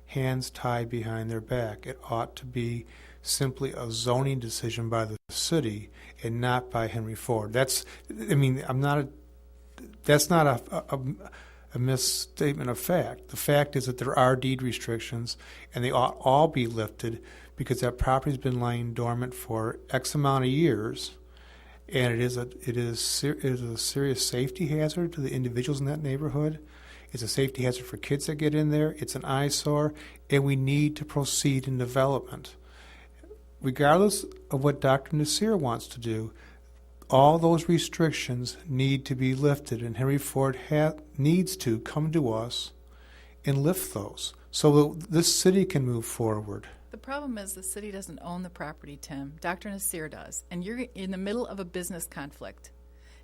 S4: hands tied behind their back. It ought to be simply a zoning decision by the city and not by Henry Ford. That's not a misstatement of fact. The fact is that there are deed restrictions, and they ought all be lifted because that property's been lying dormant for X amount of years, and it is a serious safety hazard to the individuals in that neighborhood. It's a safety hazard for kids that get in there. It's an eyesore, and we need to proceed in development. Regardless of what Dr. Nasir wants to do, all those restrictions need to be lifted, and Henry Ford needs to come to us and lift those so that this city can move forward.
S9: The problem is the city doesn't own the property, Tim. Dr. Nasir does, and you're in the middle of a business conflict.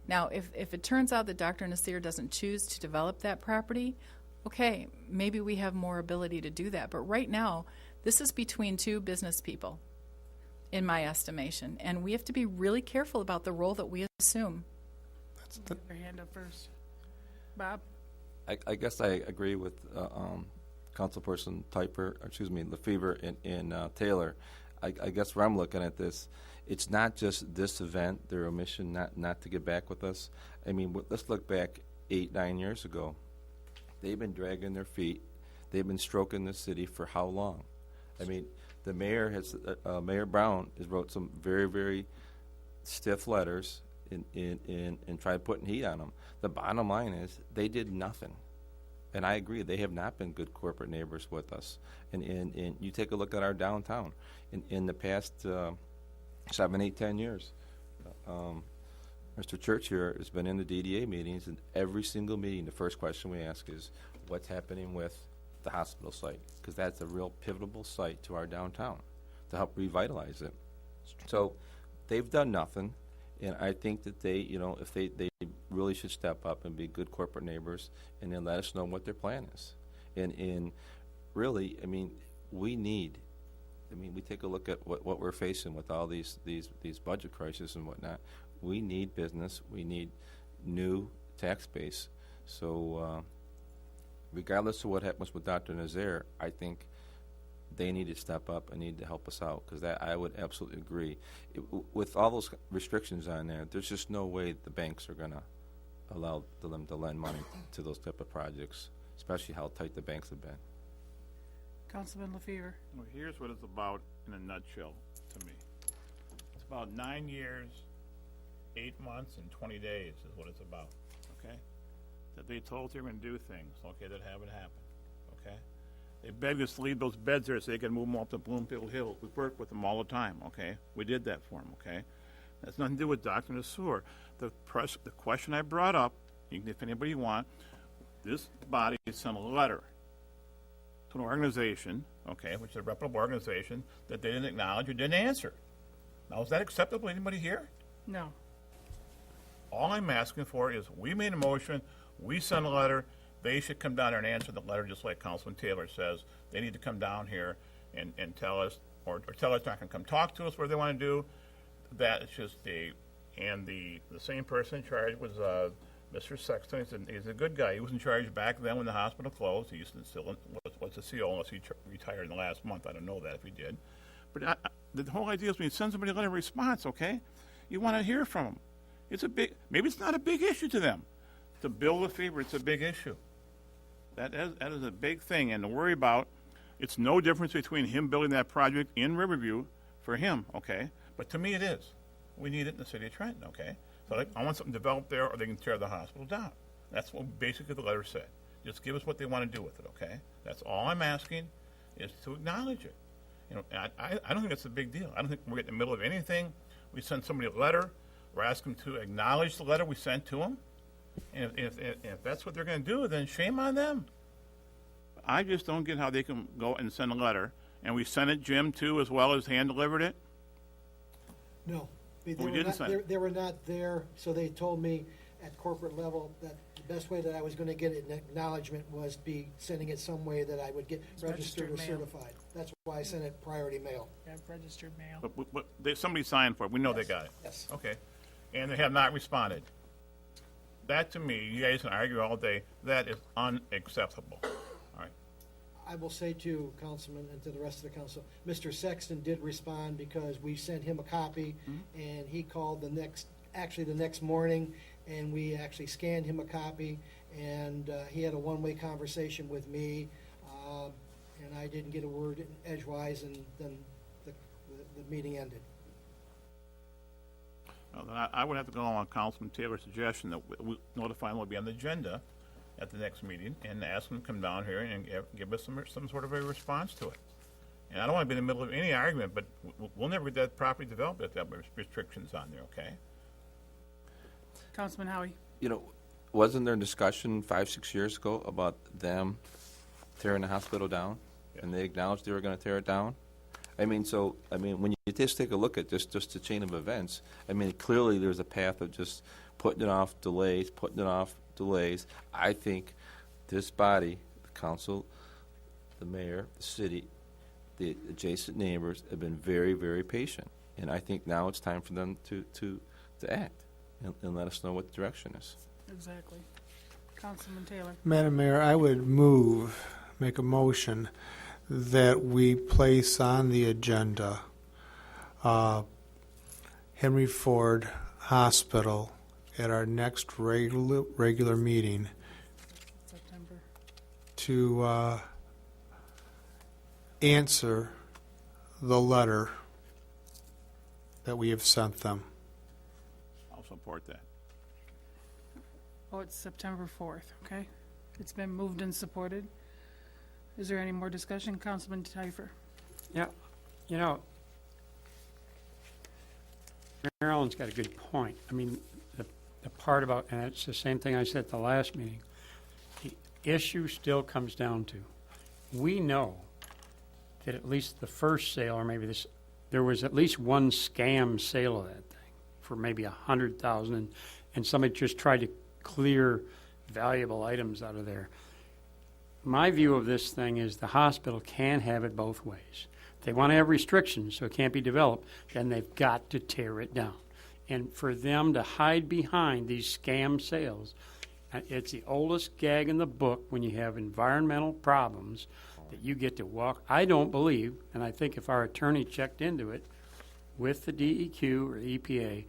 S9: Now, if it turns out that Dr. Nasir doesn't choose to develop that property, okay, maybe we have more ability to do that. But right now, this is between two business people, in my estimation, and we have to be really careful about the role that we assume.
S5: Your hand up first. Bob?
S13: I guess I agree with Councilperson Lefevre and Taylor. I guess where I'm looking at this, it's not just this event, their omission not to get back with us. I mean, let's look back 8-9 years ago. They've been dragging their feet. They've been stroking the city for how long? I mean, the mayor Mayor Brown has wrote some very, very stiff letters and tried putting heat on them. The bottom line is they did nothing. And I agree, they have not been good corporate neighbors with us. And you take a look at our downtown. In the past 7, 8, 10 years, Mr. Church here has been in the DDA meetings, and every single meeting, the first question we ask is, what's happening with the hospital site? Because that's a real pivotal site to our downtown to help revitalize it. So they've done nothing, and I think that they, if they really should step up and be good corporate neighbors and then let us know what their plan is. And really, we take a look at what we're facing with all these budget crises and whatnot. We need business. We need new tax base. So regardless of what happens with Dr. Nasir, I think they need to step up and need to help us out, because I would absolutely agree. With all those restrictions on there, there's just no way the banks are going to allow them to lend money to those type of projects, especially how tight the banks have been.
S5: Councilman Lefevre.
S7: Well, here's what it's about in a nutshell to me. It's about 9 years, 8 months, and 20 days is what it's about, okay? That they told they were going to do things, okay, that haven't happened, okay? They begged us to leave those beds there so they could move them up to Bloomfield Hill. We work with them all the time, okay? We did that for them, okay? That's nothing to do with Dr. Nasir. The question I brought up, if anybody wants, this body sent a letter hospital organization, okay, which is a reputable organization, that they didn't acknowledge or didn't answer. Now, is that acceptable to anybody here?
S5: No.
S7: All I'm asking for is, we made a motion, we sent a letter, they should come down here and answer the letter, just like Councilman Taylor says. They need to come down here and tell us, or tell us not to come talk to us what they want to do. That is just the same person in charge was Mr. Sexton. He's a good guy. He was in charge back then when the hospital closed. He still was the CO, unless he retired in the last month. I don't know that if he did. But the whole idea is when you send somebody a letter of response, okay, you want to hear from them. Maybe it's not a big issue to them. To bill the fever, it's a big issue. That is a big thing, and to worry about, it's no difference between him building that project in Riverview for him, okay? But to me, it is. We need it in the city of Trenton, okay? So I want something developed there, or they can tear the hospital down. That's what basically the letter said. Just give us what they want to do with it, okay? That's all I'm asking, is to acknowledge it. You know, I don't think it's a big deal. I don't think we're in the middle of anything. We send somebody a letter. We're asking them to acknowledge the letter we sent to them. And if that's what they're going to do, then shame on them. I just don't get how they can go and send a letter. And we sent it, Jim, too, as well as hand-delivered it?
S14: No. They were not there, so they told me at corporate level that the best way that I was going to get an acknowledgement was be sending it some way that I would get registered or
S5: mail.
S14: certified. That's why I sent it priority mail.
S5: Yeah, registered mail.
S7: But somebody signed for it. We know they got it.
S14: Yes.
S7: Okay. And they have not responded. That, to me, you guys can argue all day, that is unacceptable. All right.
S14: I will say to Councilman and to the rest of the council, Mr. Sexton did respond because we sent him a copy, and he called the next morning, and we actually scanned him a copy, and he had a one-way conversation with me, and I didn't get a word edgewise, and then the meeting ended.
S7: Well, then I would have to go on Councilman Taylor's suggestion that we notify them will be on the agenda at the next meeting and ask them to come down here and give us some sort of a response to it. And I don't want to be in the middle of any argument, but we'll never get that property developed if there are restrictions on there, okay?
S5: Councilman Howie.
S13: You know, wasn't there discussion 5-6 years ago about them tearing the hospital down?
S7: Yeah.
S13: And they acknowledged they were going to tear it down? I mean, when you just take a look at just the chain of events, I mean, clearly there's a path of just putting it off, delays. I think this body, the council, the mayor, the city, the adjacent neighbors have been very, very patient. And I think now it's time for them to act and let us know what the direction is.
S5: Exactly. Councilman Taylor.
S4: Madam Mayor, I would make a motion that we place on the agenda Henry Ford Hospital at our next regular meeting
S5: September.
S4: to answer the letter that we have sent them.
S7: I'll support that.
S5: Oh, it's September 4th, okay? It's been moved and supported. Is there any more discussion? Councilman Teifer.
S8: Yeah, you know, Marilyn's got a good point. I mean, the part about, and it's the same thing I said at the last meeting, the issue still comes down to, we know that at least the first sale, or maybe this, there was at least one scam sale of that thing for maybe $100,000, and somebody just tried to clear valuable items out of there. My view of this thing is the hospital can have it both ways. If they want to have restrictions so it can't be developed, then they've got to tear it down. And for them to hide behind these scam sales, it's the oldest gag in the book when you have environmental problems that you get to walk. I don't believe, and I think if our attorney checked into it with the DEQ or EPA,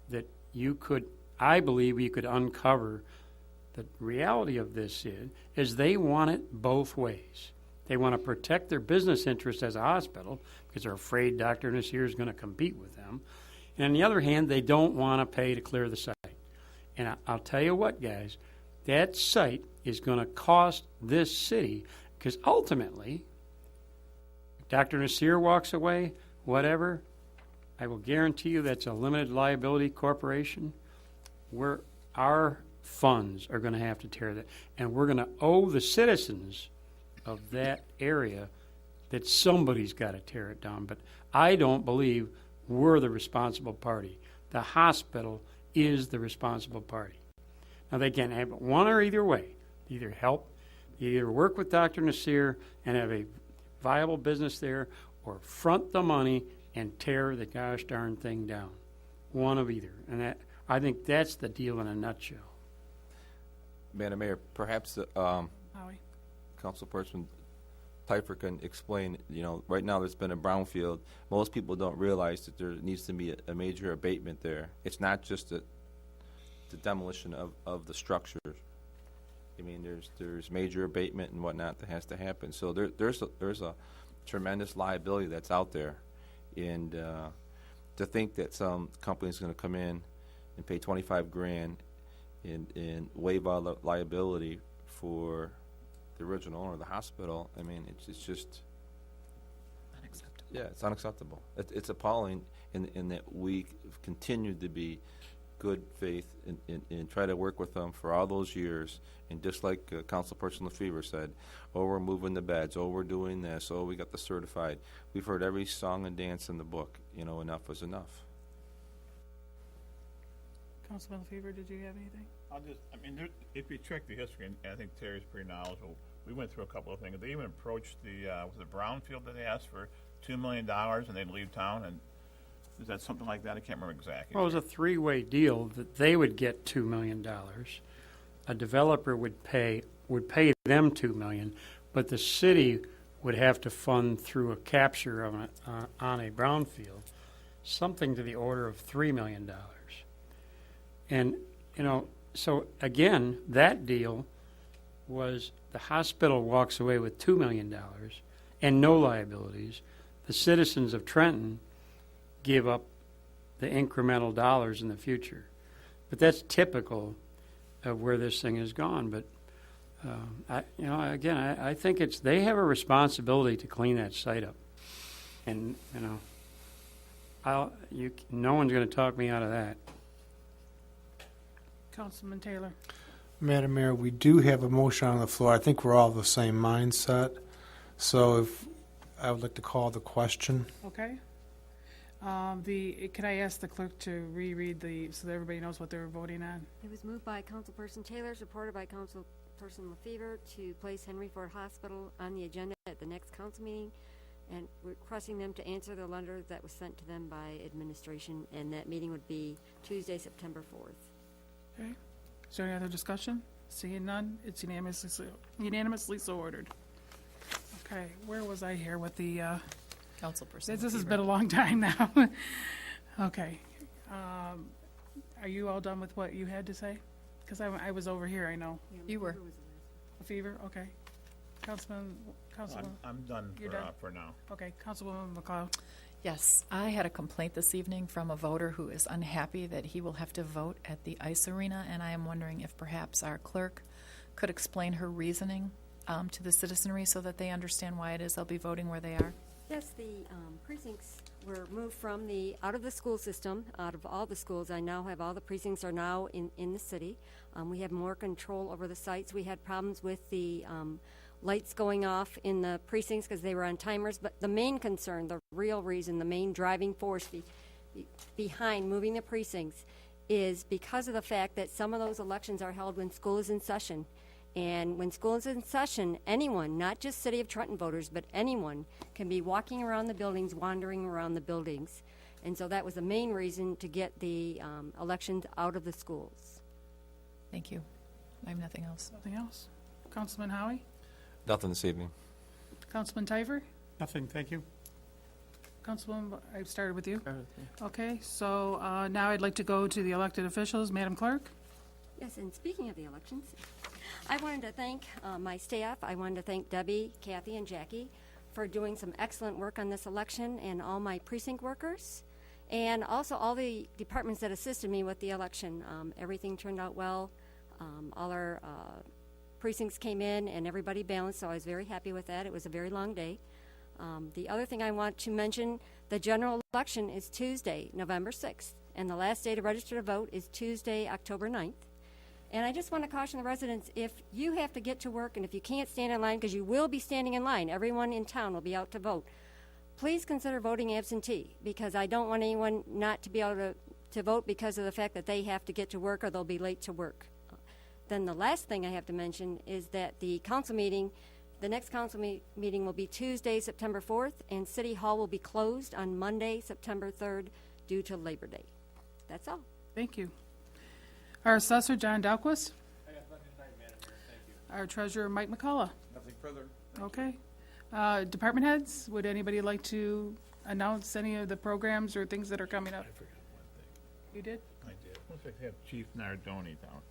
S8: that you could, I believe you could uncover the reality of this is they want it both ways. They want to protect their business interest as a hospital because they're afraid Dr. Nasir is going to compete with them. And on the other hand, they don't want to pay to clear the site. And I'll tell you what, guys, that site is going to cost this city because ultimately, if Dr. Nasir walks away, whatever, I will guarantee you that's a limited liability corporation where our funds are going to have to tear that, and we're going to owe the citizens of that area that somebody's got to tear it down. But I don't believe we're the responsible party. The hospital is the responsible party. Now, they can have one or either way. Either help, either work with Dr. Nasir and have a viable business there, or front the money and tear the gosh darn thing down. One of either. And that, I think that's the deal in a nutshell.
S13: Madam Mayor, perhaps
S5: Howie?
S13: Councilperson Piper can explain, right now there's been a brownfield. Most people don't realize that there needs to be a major abatement there. It's not just the demolition of the structure. I mean, there's major abatement and whatnot that has to happen. So there's a tremendous liability that's out there. And to think that some company's going to come in and pay $25,000 and waive all the liability for the original owner of the hospital, I mean, it's just
S9: Unacceptable.
S13: yeah, it's unacceptable. It's appalling in that we continued to be good faith and try to work with them for all those years. And just like Councilperson LaFever said, oh, we're moving the beds, oh, we're doing this, oh, we got the certified. We've heard every song and dance in the book. Enough is enough.
S5: Councilman LaFever, did you have anything?
S7: If you check the history, and I think Terry's pretty knowledgeable, we went through a couple of things. They even approached was it Brownfield that they asked for $2 million and they'd leave town, and is that something like that? I can't remember exactly.
S8: Well, it was a three-way deal that they would get $2 million. A developer would pay them $2 million, but the city would have to fund through a capture of on a brownfield something to the order of $3 million. And, so again, that deal was the hospital walks away with $2 million and no liabilities. The citizens of Trenton give up the incremental dollars in the future. But that's typical of where this thing has gone. But, I think they have a responsibility to clean that site up. And, no one's going to talk me out of that.
S5: Councilman Taylor?
S4: Madam Mayor, we do have a motion on the floor. I think we're all the same mindset. So if I would like to call the question.
S5: Okay. Could I ask the clerk to reread so that everybody knows what they're voting on?
S2: It was moved by Councilperson Taylor, supported by Councilperson LaFever, to place Henry Ford Hospital on the agenda at the next council meeting, and requesting them to answer the letter that was sent to them by administration, and that meeting would be Tuesday, September 4th.
S5: Okay. Is there any other discussion? Seeing none, it's unanimously so ordered. Okay, where was I here with the,
S9: Councilperson.
S5: this has
S9: LaFever.
S5: been a long time now. Okay. Are you all done with what you had to say? Because I was over here, I know.
S9: You were.
S5: LaFever, okay. Councilman,
S7: I'm done
S5: You're done?
S7: for now.
S5: okay, Councilwoman McLeod.
S9: Yes, I had a complaint this evening from a voter who is unhappy that he will have to vote at the ice arena, and I am wondering if perhaps our clerk could explain her reasoning to the citizenry so that they understand why it is they'll be voting where they are.
S2: Yes, the precincts were moved from out of the school system, out of all the schools. I now have all the precincts are now in the city. We have more control over the sites. We had problems with the lights going off in the precincts because they were on timers. But the main concern, the real reason, the main driving force behind moving the precincts is because of the fact that some of those elections are held when school is in session. And when school is in session, anyone, not just City of Trenton voters, but anyone can be walking around the buildings, wandering around the buildings. And so that was the main reason to get the elections out of the schools.
S9: Thank you. I have nothing else.
S5: Nothing else? Councilman Howie?
S13: Nothing this evening.
S5: Councilman Tyver?
S8: Nothing, thank you.
S5: Councilwoman, I started with you. Okay, so now I'd like to go to the elected officials. Madam Clerk?
S2: Yes, and speaking of the elections, I wanted to thank my staff. I wanted to thank Debbie, Kathy, and Jackie for doing some excellent work on this election, and all my precinct workers, and also all the departments that assisted me with the election. Everything turned out well. All our precincts came in, and everybody balanced, so I was very happy with that. It was a very long day. The other thing I want to mention, the general election is Tuesday, November 6th, and the last day to register to vote is Tuesday, October 9th. And I just want to caution the residents, if you have to get to work and if you can't stand in line, because you will be standing in line, everyone in town will be out to vote, please consider voting absentee, because I don't want anyone not to be able to vote because of the fact that they have to get to work or they'll be late to work. Then the last thing I have to mention is that the council meeting, the next council meeting will be Tuesday, September 4th, and City Hall will be closed on Monday, September 3rd, due to Labor Day. That's all.
S5: Thank you. Our assessor, John Dalquist.
S3: I have nothing tonight, Madam Mayor. Thank you.
S5: Our treasurer, Mike McCullough.
S3: Nothing further.
S5: Okay. Department heads, would anybody like to announce any of the programs or things that are coming up?
S7: I forgot one thing.
S5: You did?
S7: I did. Looks like they have Chief Nardoni down.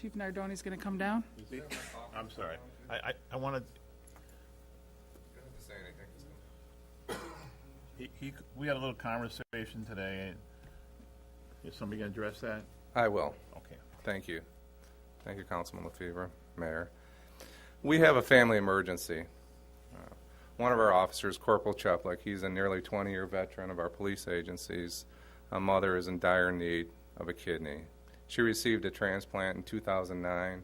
S5: Chief Nardoni's going to come down?
S7: I'm sorry. I wanted,
S3: Say anything.
S7: we had a little conversation today. Is somebody going to address that?
S3: I will.
S7: Okay.
S3: Thank you. Thank you, Councilman LaFever, Mayor. We have a family emergency. One of our officers, Corporal Cheplik, he's a nearly 20-year veteran of our police agencies. A mother is in dire need of a kidney. She received a transplant in 2009,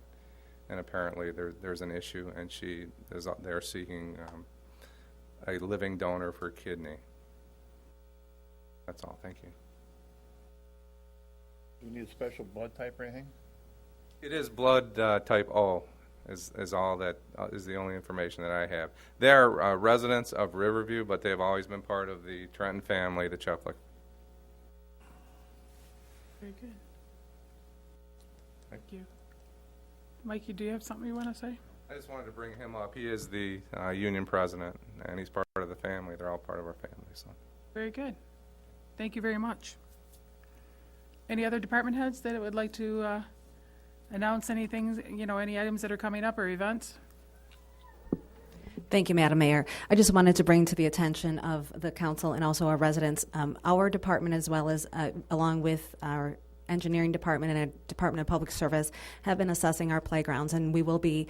S3: and apparently there's an issue, and they're seeking a living donor for a kidney. That's all. Thank you.
S7: Do we need a special blood type or anything?
S3: It is blood type O, is all that is the only information that I have. They are residents of Riverview, but they have always been part of the Trenton family, the Cheplik.
S5: Very good. Thank you. Mikey, do you have something you want to say?
S3: I just wanted to bring him up. He is the union president, and he's part of the family. They're all part of our family. So.
S5: Very good. Thank you very much. Any other department heads that would like to announce anything, any items that are coming up or events?
S15: Thank you, Madam Mayor. I just wanted to bring to the attention of the council and also our residents, our department as well as along with our engineering department and our Department of Public Service have been assessing our playgrounds, and we will be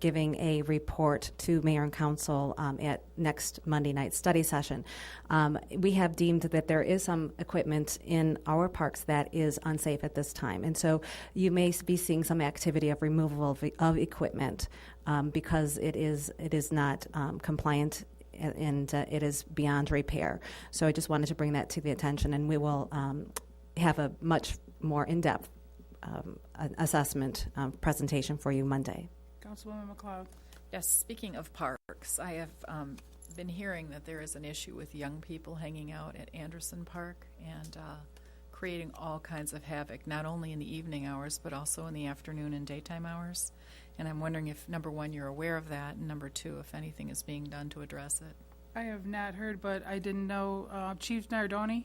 S15: giving a report to Mayor and Council at next Monday night study session. We have deemed that there is some equipment in our parks that is unsafe at this time, and so you may be seeing some activity of removal of equipment because it is not compliant and it is beyond repair. So I just wanted to bring that to the attention, and we will have a much more in-depth assessment presentation for you Monday.
S5: Councilwoman McLeod.
S9: Yes, speaking of parks, I have been hearing that there is an issue with young people hanging out at Anderson Park and creating all kinds of havoc, not only in the evening hours, but also in the afternoon and daytime hours. And I'm wondering if, number one, you're aware of that, and number two, if anything is being done to address it.
S5: I have not heard, but I didn't know. Chief Nardoni,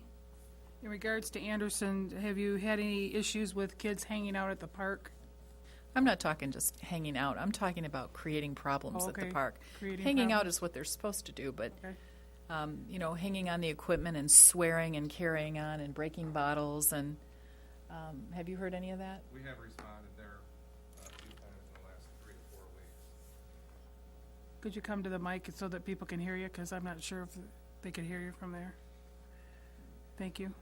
S5: in regards to Anderson, have you had any issues with kids hanging out at the park?
S9: I'm not talking just hanging out. I'm talking about creating problems at the park.
S5: Creating
S9: hanging
S5: problems.
S9: out is what they're supposed to do, but
S5: Okay.
S9: Hanging on the equipment and swearing and carrying on and breaking bottles and have you heard any of that?
S3: We have responded there a few times in the last 3 to 4 weeks.
S5: Could you come to the mic so that people can hear you? Because I'm not sure if they could hear you from there. Thank you.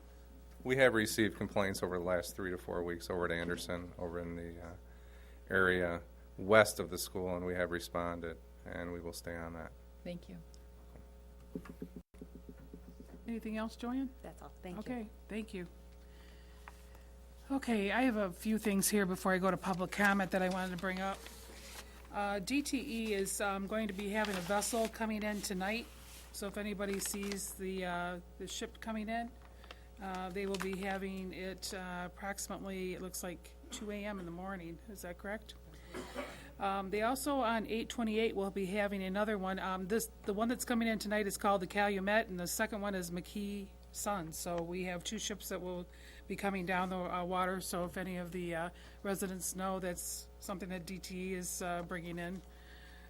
S3: We have received complaints over the last 3 to 4 weeks over at Anderson, over in the area west of the school, and we have responded, and we will stay on that.
S9: Thank you.
S5: Anything else, Joanne?
S15: That's all. Thank you.
S5: Okay, thank you. Okay, I have a few things here before I go to public comment that I wanted to bring up. DTE is going to be having a vessel coming in tonight, so if anybody sees the ship coming in, they will be having it approximately, it looks like 2 a.m. in the morning. Is that correct? They also, on 8/28, will be having another one. The one that's coming in tonight is called the Calumet, and the second one is McKee Sun. So we have 2 ships that will be coming down the water. So if any of the residents know, that's something that DTE is bringing in,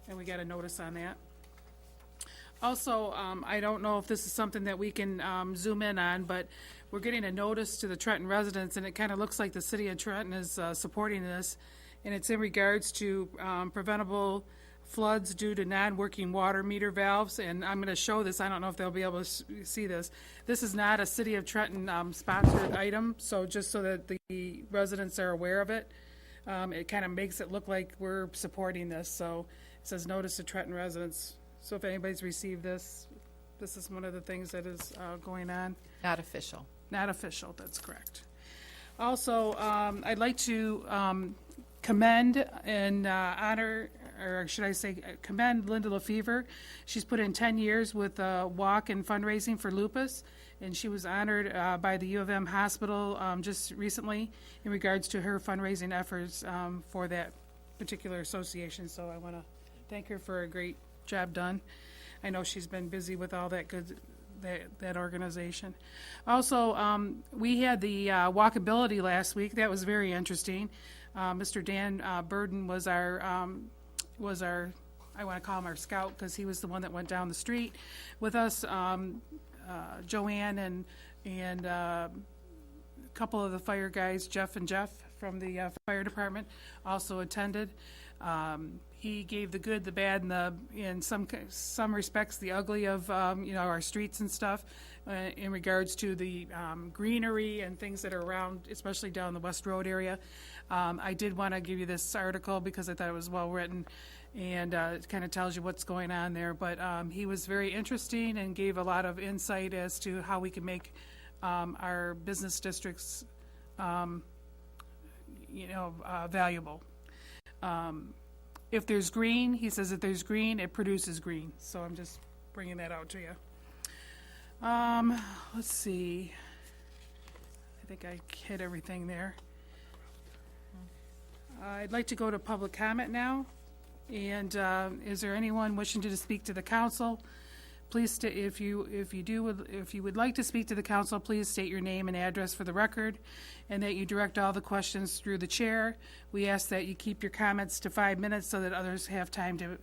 S5: and we got a notice on that. Also, I don't know if this is something that we can zoom in on, but we're getting a notice to the Trenton residents, and it kind of looks like the city of Trenton is supporting this, and it's in regards to preventable floods due to non-working water meter valves, and I'm going to show this. I don't know if they'll be able to see this. This is not a City of Trenton sponsored item, so just so that the residents are aware of it. It kind of makes it look like we're supporting this, so it says notice to Trenton residents. So if anybody's received this, this is one of the things that is going on.
S9: Not official.
S5: Not official, that's correct. Also, I'd like to commend and honor, or should I say commend Linda Lefevre. She's put in 10 years with walk and fundraising for lupus, and she was honored by the U of M hospital just recently in regards to her fundraising efforts for that particular association. So I want to thank her for a great job done. I know she's been busy with all that good that organization. Also, we had the walkability last week. That was very interesting. Mr. Dan Burden was our I want to call him our scout because he was the one that went down the street with us. Joanne and a couple of the fire guys, Jeff from the fire department, also attended. He gave the good, the bad, and the in some respects the ugly of our streets and stuff in regards to the greenery and things that are around, especially down the West Road area. I did want to give you this article because I thought it was well written, and it kind of tells you what's going on there. But he was very interesting and gave a lot of insight as to how we can make our business districts, valuable. If there's green, he says if there's green, it produces green. So I'm just bringing that out to you. Let's see. I think I hit everything there. I'd like to go to public comment now. And is there anyone wishing to speak to the council? Please, if you would like to speak to the council, please state your name and address for the record, and that you direct all the questions through the chair. We ask that you keep your comments to 5 minutes so that others have time to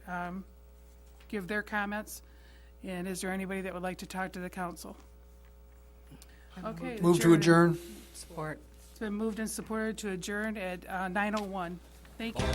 S5: give their comments. And is there anybody that would like to talk to the council? Okay.
S4: Move to adjourn.
S9: Support.
S5: It's been moved and supported to adjourn at 9:01. Thank you.